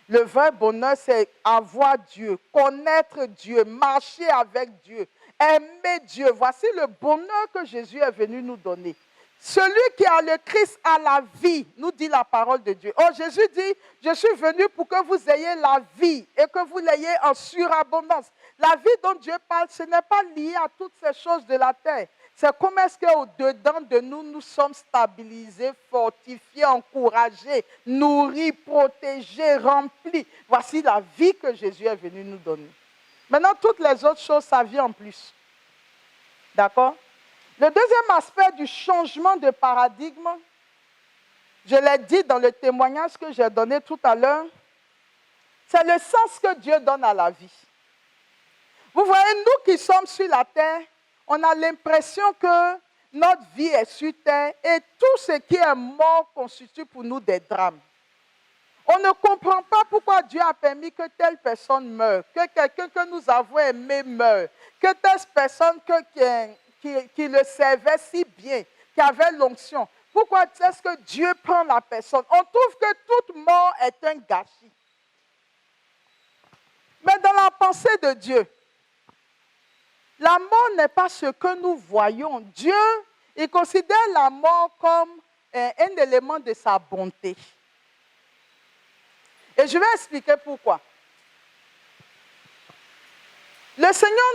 Le vrai bonheur, c'est avoir Dieu, connaître Dieu, marcher avec Dieu, aimer Dieu. Voici le bonheur que Jésus est venu nous donner. Celui qui a le Christ a la vie, nous dit la parole de Dieu. Oh, Jésus dit, je suis venu pour que vous ayez la vie et que vous l'ayez en surabondance. La vie dont Dieu parle, ce n'est pas lié à toutes ces choses de la terre. C'est comment est-ce qu'au-dedans de nous, nous sommes stabilisés, fortifiés, encouragés, nourris, protégés, remplis. Voici la vie que Jésus est venu nous donner. Maintenant, toutes les autres choses, ça vient en plus. D'accord? Le deuxième aspect du changement de paradigme, je l'ai dit dans le témoignage que j'ai donné tout à l'heure, c'est le sens que Dieu donne à la vie. Vous voyez, nous qui sommes sur la terre, on a l'impression que notre vie est sur terre et tout ce qui est mort constitue pour nous des drames. On ne comprend pas pourquoi Dieu a permis que telle personne meure, que quelqu'un que nous avons aimé meure, que telle personne qui le servait si bien, qui avait l'onction. Pourquoi est-ce que Dieu prend la personne? On trouve que toute mort est un gâchis. Mais dans la pensée de Dieu, la mort n'est pas ce que nous voyons. Dieu, il considère la mort comme un élément de sa bonté. Et je vais expliquer pourquoi. Le Seigneur,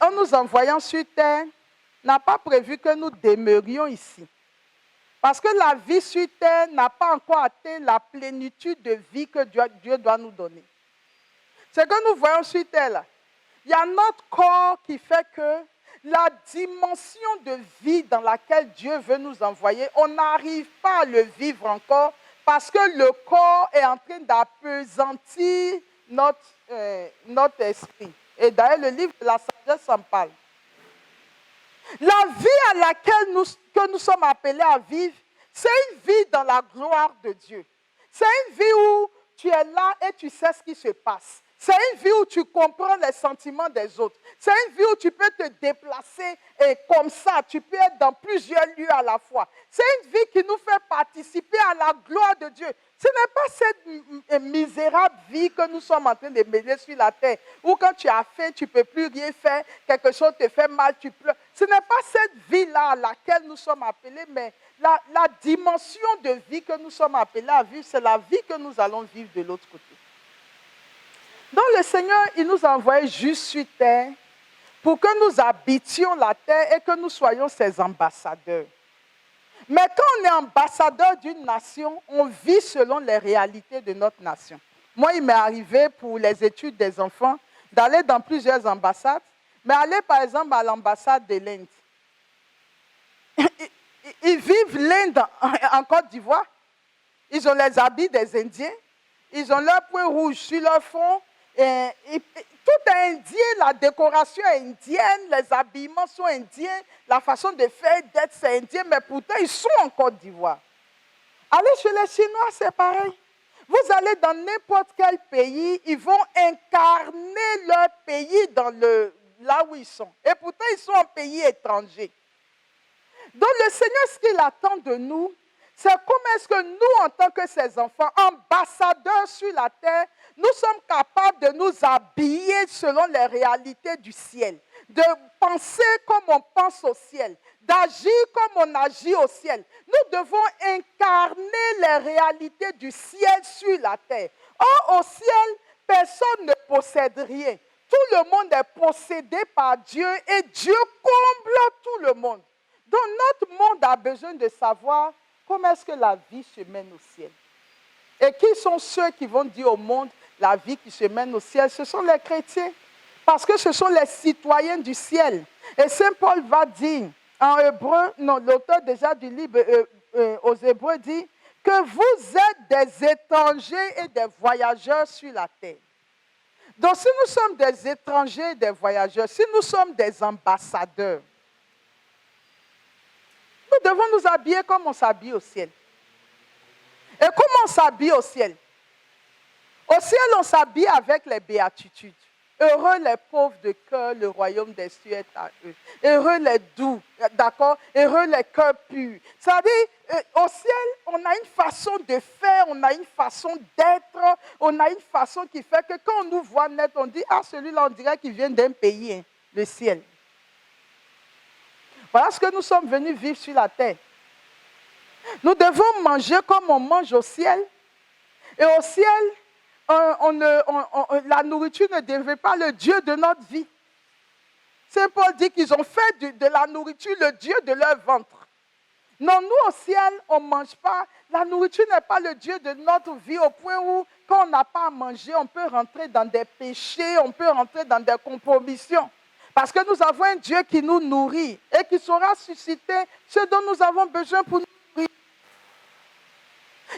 en nous envoyant sur terre, n'a pas prévu que nous demeurions ici. Parce que la vie sur terre n'a pas encore atteint la plénitude de vie que Dieu doit nous donner. Ce que nous voyons sur terre, là, il y a notre corps qui fait que la dimension de vie dans laquelle Dieu veut nous envoyer, on n'arrive pas à le vivre encore parce que le corps est en train d'appesantir notre esprit. Et d'ailleurs, le livre de la sagesse en parle. La vie à laquelle que nous sommes appelés à vivre, c'est une vie dans la gloire de Dieu. C'est une vie où tu es là et tu sais ce qui se passe. C'est une vie où tu comprends les sentiments des autres. C'est une vie où tu peux te déplacer et comme ça, tu peux être dans plusieurs lieux à la fois. C'est une vie qui nous fait participer à la gloire de Dieu. Ce n'est pas cette misérable vie que nous sommes en train de mener sur la terre, où quand tu as faim, tu ne peux plus rien faire, quelque chose te fait mal, tu pleures. Ce n'est pas cette vie-là à laquelle nous sommes appelés, mais la dimension de vie que nous sommes appelés à vivre, c'est la vie que nous allons vivre de l'autre côté. Donc le Seigneur, il nous a envoyés juste sur terre pour que nous habitions la terre et que nous soyons ses ambassadeurs. Mais quand on est ambassadeur d'une nation, on vit selon les réalités de notre nation. Moi, il m'est arrivé pour les études des enfants d'aller dans plusieurs ambassades, mais aller par exemple à l'ambassade de l'Inde. Ils vivent l'Inde en Côte d'Ivoire. Ils ont les habits des Indiens. Ils ont leur point rouge sur leur front. Tout est indien, la décoration est indienne, les habillements sont indiens, la façon de faire, d'être, c'est indien, mais pourtant ils sont en Côte d'Ivoire. Allez chez les Chinois, c'est pareil. Vous allez dans n'importe quel pays, ils vont incarner leur pays là où ils sont. Et pourtant ils sont en pays étranger. Donc le Seigneur, ce qu'il attend de nous, c'est comment est-ce que nous, en tant que ses enfants, ambassadeurs sur la terre, nous sommes capables de nous habiller selon les réalités du ciel, de penser comme on pense au ciel, d'agir comme on agit au ciel. Nous devons incarner les réalités du ciel sur la terre. Or, au ciel, personne ne possède rien. Tout le monde est possédé par Dieu et Dieu comble tout le monde. Donc, notre monde a besoin de savoir comment est-ce que la vie se mène au ciel. Et qui sont ceux qui vont dire au monde la vie qui se mène au ciel? Ce sont les chrétiens. Parce que ce sont les citoyens du ciel. Et Saint Paul va dire, en hébreu, l'auteur déjà du livre aux Hébreux dit que vous êtes des étrangers et des voyageurs sur la terre. Donc si nous sommes des étrangers et des voyageurs, si nous sommes des ambassadeurs, nous devons nous habiller comme on s'habille au ciel. Et comment on s'habille au ciel? Au ciel, on s'habille avec les béatitudes. Heureux les pauvres de cœur, le royaume des cieux est à eux. Heureux les doux, d'accord? Heureux les cœurs purs. C'est-à-dire, au ciel, on a une façon de faire, on a une façon d'être, on a une façon qui fait que quand on nous voit naître, on dit, ah, celui-là, on dirait qu'il vient d'un pays, hein, le ciel. Voilà ce que nous sommes venus vivre sur la terre. Nous devons manger comme on mange au ciel. Et au ciel, la nourriture ne devient pas le Dieu de notre vie. Saint Paul dit qu'ils ont fait de la nourriture le Dieu de leur ventre. Non, nous au ciel, on ne mange pas. La nourriture n'est pas le Dieu de notre vie au point où, quand on n'a pas à manger, on peut rentrer dans des péchés, on peut rentrer dans des compromissions. Parce que nous avons un Dieu qui nous nourrit et qui saura susciter ce dont nous avons besoin pour nous nourrir.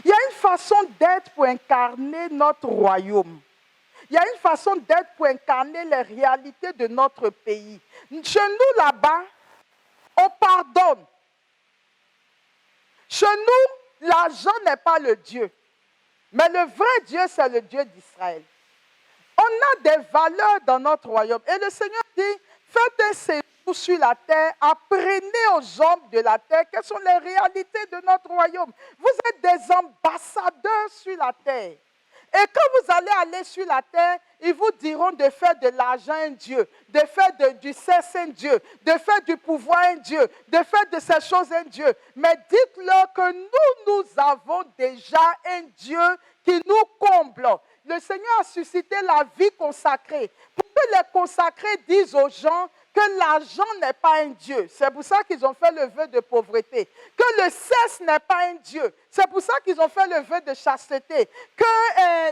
Il y a une façon d'être pour incarner notre royaume. Il y a une façon d'être pour incarner les réalités de notre pays. Chez nous, là-bas, on pardonne. Chez nous, l'argent n'est pas le Dieu. Mais le vrai Dieu, c'est le Dieu d'Israël. On a des valeurs dans notre royaume. Et le Seigneur dit, faites un séjour sur la terre, apprenez aux hommes de la terre quelles sont les réalités de notre royaume. Vous êtes des ambassadeurs sur la terre. Et quand vous allez aller sur la terre, ils vous diront de faire de l'argent un Dieu, de faire du sexe un Dieu, de faire du pouvoir un Dieu, de faire de ces choses un Dieu. Mais dites-leur que nous avons déjà un Dieu qui nous comble. Le Seigneur a suscité la vie consacrée pour que les consacrés disent aux gens que l'argent n'est pas un Dieu. C'est pour ça qu'ils ont fait le vœu de pauvreté. Que le sexe n'est pas un Dieu. C'est pour ça qu'ils ont fait le vœu de chasteté. Que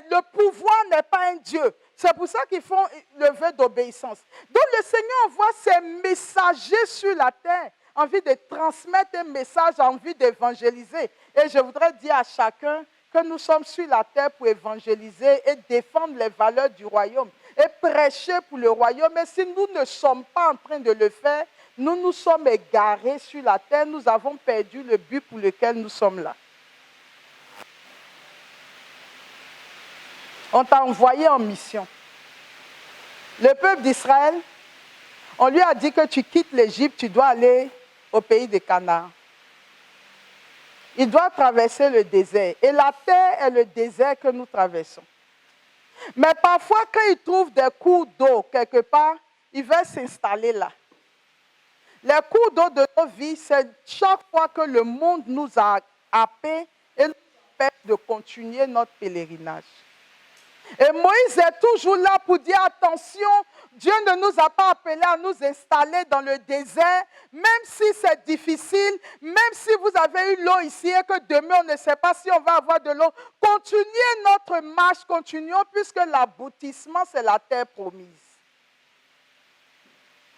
le pouvoir n'est pas un Dieu. C'est pour ça qu'ils font le vœu d'obéissance. Donc le Seigneur envoie ses messagers sur la terre, envie de transmettre un message, envie d'évangéliser. Et je voudrais dire à chacun que nous sommes sur la terre pour évangéliser et défendre les valeurs du royaume et prêcher pour le royaume. Et si nous ne sommes pas en train de le faire, nous nous sommes égarés sur la terre, nous avons perdu le but pour lequel nous sommes là. On t'a envoyé en mission. Le peuple d'Israël, on lui a dit que tu quittes l'Égypte, tu dois aller au pays de Canaan. Il doit traverser le désert. Et la terre est le désert que nous traversons. Mais parfois, quand il trouve des cours d'eau quelque part, il va s'installer là. Les cours d'eau de nos vies, c'est chaque fois que le monde nous a happés et nous empêche de continuer notre pèlerinage. Et Moïse est toujours là pour dire attention, Dieu ne nous a pas appelés à nous installer dans le désert, même si c'est difficile, même si vous avez eu l'eau ici et que demain on ne sait pas si on va avoir de l'eau. Continuez notre marche, continuons, puisque l'aboutissement c'est la terre promise.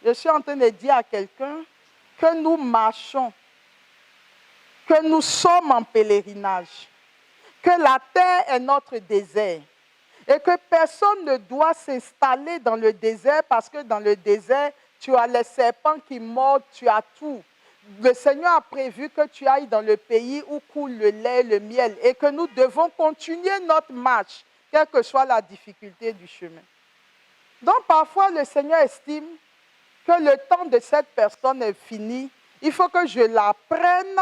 Je suis en train de dire à quelqu'un que nous marchons, que nous sommes en pèlerinage, que la terre est notre désert et que personne ne doit s'installer dans le désert parce que dans le désert, tu as les serpents qui mordent, tu as tout. Le Seigneur a prévu que tu ailles dans le pays où coule le lait et le miel et que nous devons continuer notre marche, quelle que soit la difficulté du chemin. Donc parfois, le Seigneur estime que le temps de cette personne est fini, il faut que je la prenne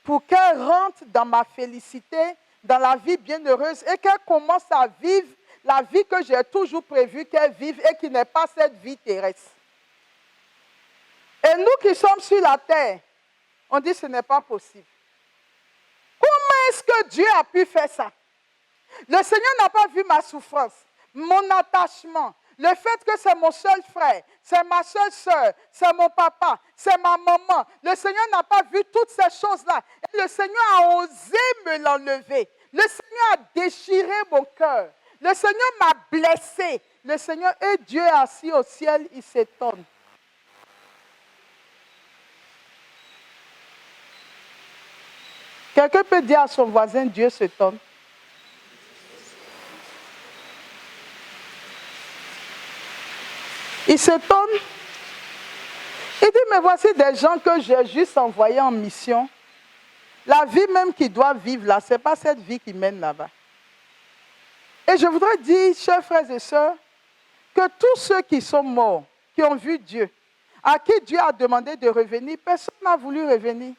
pour qu'elle rentre dans ma félicité, dans la vie bienheureuse et qu'elle commence à vivre la vie que j'ai toujours prévu qu'elle vive et qui n'est pas cette vie terrestre. Et nous qui sommes sur la terre, on dit que ce n'est pas possible. Comment est-ce que Dieu a pu faire ça? Le Seigneur n'a pas vu ma souffrance, mon attachement, le fait que c'est mon seul frère, c'est ma seule soeur, c'est mon papa, c'est ma maman. Le Seigneur n'a pas vu toutes ces choses-là. Et le Seigneur a osé me l'enlever. Le Seigneur a déchiré mon cœur. Le Seigneur m'a blessé. Le Seigneur et Dieu assis au ciel, il s'étonne. Quelqu'un peut dire à son voisin, Dieu s'étonne. Il s'étonne. Il dit, mais voici des gens que j'ai juste envoyés en mission. La vie même qu'ils doivent vivre là, ce n'est pas cette vie qu'ils mènent là-bas. Et je voudrais dire, chers frères et sœurs, que tous ceux qui sont morts, qui ont vu Dieu, à qui Dieu a demandé de revenir, personne n'a voulu revenir.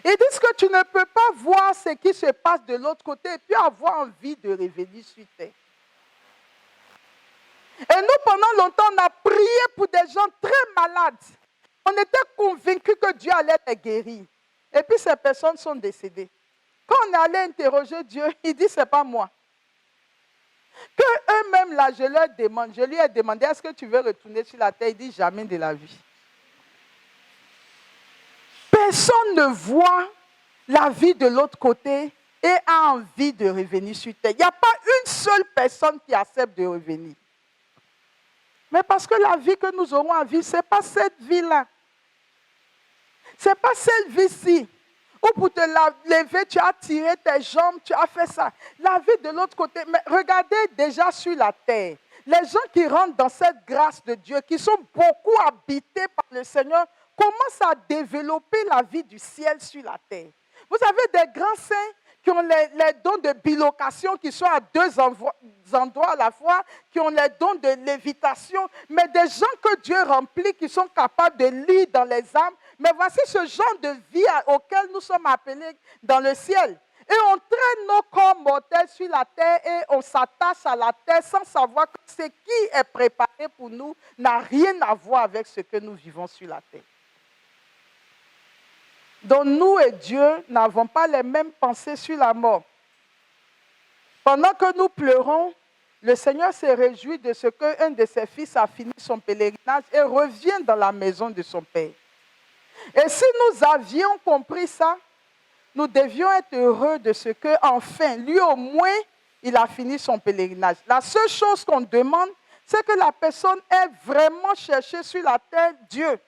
Ils disent que tu ne peux pas voir ce qui se passe de l'autre côté et puis avoir envie de revenir sur terre. Et nous, pendant longtemps, on a prié pour des gens très malades. On était convaincus que Dieu allait les guérir. Et puis ces personnes sont décédées. Quand on est allé interroger Dieu, il dit, ce n'est pas moi. Que eux-mêmes, là, je lui ai demandé, est-ce que tu veux retourner sur la terre? Il dit, jamais de la vie. Personne ne voit la vie de l'autre côté et a envie de revenir sur terre. Il n'y a pas une seule personne qui accepte de revenir. Mais parce que la vie que nous aurons à vivre, ce n'est pas cette vie-là. Ce n'est pas cette vie-ci. Ou pour te lever, tu as tiré tes jambes, tu as fait ça. La vie de l'autre côté, mais regardez déjà sur la terre. Les gens qui rentrent dans cette grâce de Dieu, qui sont beaucoup habités par le Seigneur, commencent à développer la vie du ciel sur la terre. Vous avez des grands saints qui ont les dons de bilocation, qui sont à deux endroits à la fois, qui ont les dons de lévitation, mais des gens que Dieu remplit, qui sont capables de lire dans les âmes. Mais voici ce genre de vie auquel nous sommes appelés dans le ciel. Et on traîne nos corps mortels sur la terre et on s'attache à la terre sans savoir que ce qui est préparé pour nous n'a rien à voir avec ce que nous vivons sur la terre. Donc nous et Dieu n'avons pas les mêmes pensées sur la mort. Pendant que nous pleurons, le Seigneur se réjouit de ce qu'un de ses fils a fini son pèlerinage et revient dans la maison de son Père. Et si nous avions compris ça, nous devions être heureux de ce qu'enfin, lui au moins, il a fini son pèlerinage. La seule chose qu'on demande, c'est que la personne ait vraiment cherché sur la terre Dieu.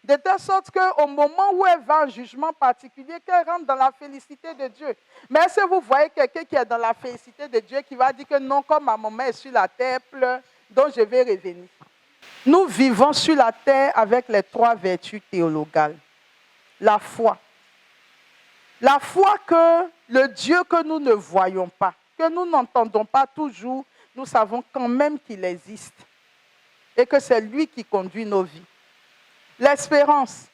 de telle sorte qu'au moment où elle va en jugement particulier, qu'elle rentre dans la félicité de Dieu. Mais est-ce que vous voyez quelqu'un qui est dans la félicité de Dieu qui va dire que non, comme ma maman est sur la terre, pleure, donc je vais revenir. Nous vivons sur la terre avec les 3 vertus théologales. La foi. La foi que le Dieu que nous ne voyons pas, que nous n'entendons pas toujours, nous savons quand même qu'il existe et que c'est lui qui conduit nos vies. L'espérance,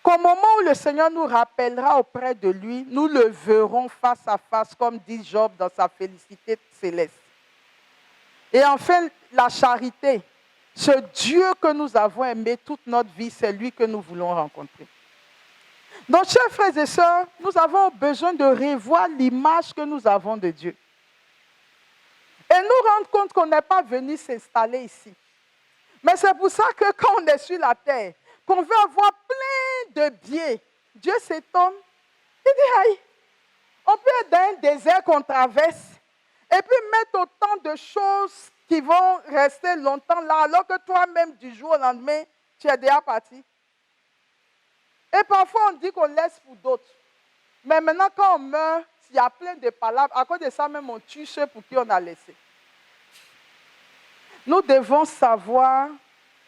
qu'au moment où le Seigneur nous rappellera auprès de lui, nous le verrons face à face, comme dit Job dans sa félicité céleste. Et enfin, la charité, ce Dieu que nous avons aimé toute notre vie, c'est lui que nous voulons rencontrer. Donc, chers frères et sœurs, nous avons besoin de revoir l'image que nous avons de Dieu. Et nous rendre compte qu'on n'est pas venu s'installer ici. Mais c'est pour ça que quand on est sur la terre, qu'on veut avoir plein de biens, Dieu s'étonne. Il dit, aïe, on peut être dans un désert qu'on traverse et puis mettre autant de choses qui vont rester longtemps là, alors que toi-même, du jour au lendemain, tu es déjà parti. Et parfois, on dit qu'on laisse pour d'autres. Mais maintenant, quand on meurt, il y a plein de palabres. À cause de ça, même on tue ceux pour qui on a laissé. Nous devons savoir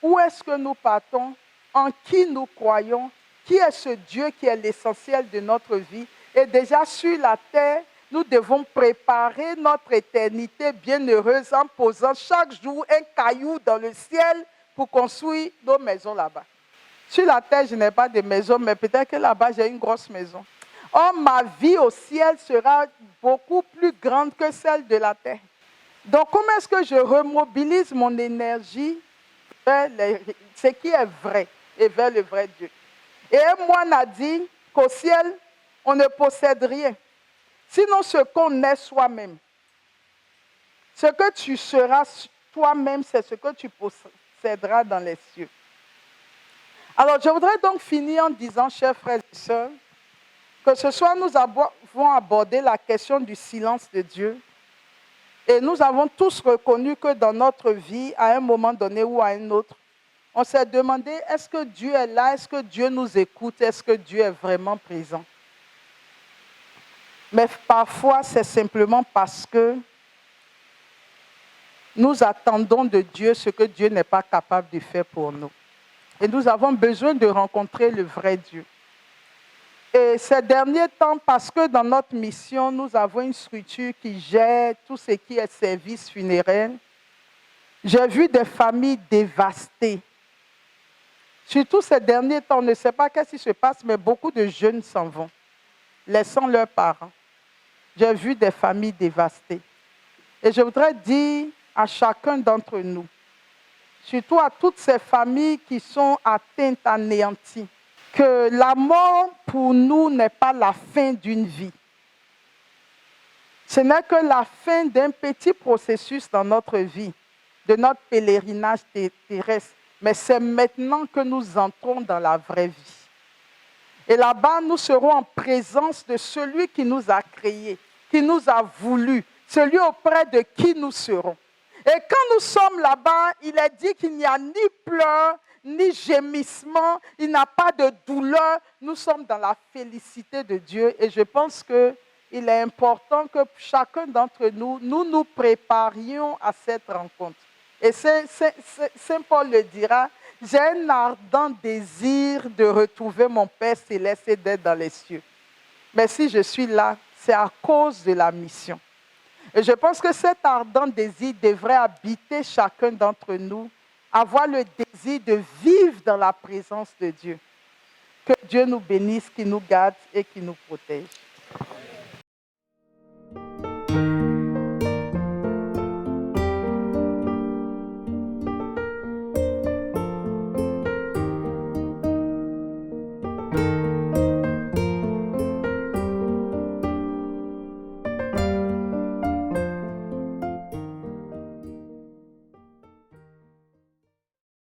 où est-ce que nous partons, en qui nous croyons, qui est ce Dieu qui est l'essentiel de notre vie. Et déjà sur la terre, nous devons préparer notre éternité bienheureuse en posant chaque jour un caillou dans le ciel pour construire nos maisons là-bas. Sur la terre, je n'ai pas de maison, mais peut-être que là-bas, j'ai une grosse maison. Or, ma vie au ciel sera beaucoup plus grande que celle de la terre. Donc, comment est-ce que je remobilise mon énergie vers ce qui est vrai et vers le vrai Dieu? Et un moine a dit qu'au ciel, on ne possède rien, sinon ce qu'on est soi-même. Ce que tu seras toi-même, c'est ce que tu posséderas dans les cieux. Alors, je voudrais donc finir en disant, chers frères et sœurs, que ce soir, nous avons abordé la question du silence de Dieu. Et nous avons tous reconnu que dans notre vie, à un moment donné ou à un autre, on s'est demandé, est-ce que Dieu est là? Est-ce que Dieu nous écoute? Est-ce que Dieu est vraiment présent? Mais parfois, c'est simplement parce que nous attendons de Dieu ce que Dieu n'est pas capable de faire pour nous. Et nous avons besoin de rencontrer le vrai Dieu. Et ces derniers temps, parce que dans notre mission, nous avons une structure qui gère tout ce qui est service funéraire, j'ai vu des familles dévastées. Surtout ces derniers temps, on ne sait pas qu'est-ce qui se passe, mais beaucoup de jeunes s'en vont, laissant leurs parents. J'ai vu des familles dévastées. Et je voudrais dire à chacun d'entre nous, surtout à toutes ces familles qui sont atteintes, anéanties, que la mort pour nous n'est pas la fin d'une vie. Ce n'est que la fin d'un petit processus dans notre vie, de notre pèlerinage terrestre. Mais c'est maintenant que nous entrons dans la vraie vie. Et là-bas, nous serons en présence de celui qui nous a créés, qui nous a voulu, celui auprès de qui nous serons. Et quand nous sommes là-bas, il est dit qu'il n'y a ni pleurs, ni gémissement, il n'y a pas de douleur. Nous sommes dans la félicité de Dieu. Et je pense qu'il est important que chacun d'entre nous, nous préparions à cette rencontre. Et Saint Paul le dira, j'ai un ardent désir de retrouver mon Père céleste et d'être dans les cieux. Mais si je suis là, c'est à cause de la mission. Et je pense que cet ardent désir devrait habiter chacun d'entre nous, avoir le désir de vivre dans la présence de Dieu. Que Dieu nous bénisse, qu'il nous garde et qu'il nous protège.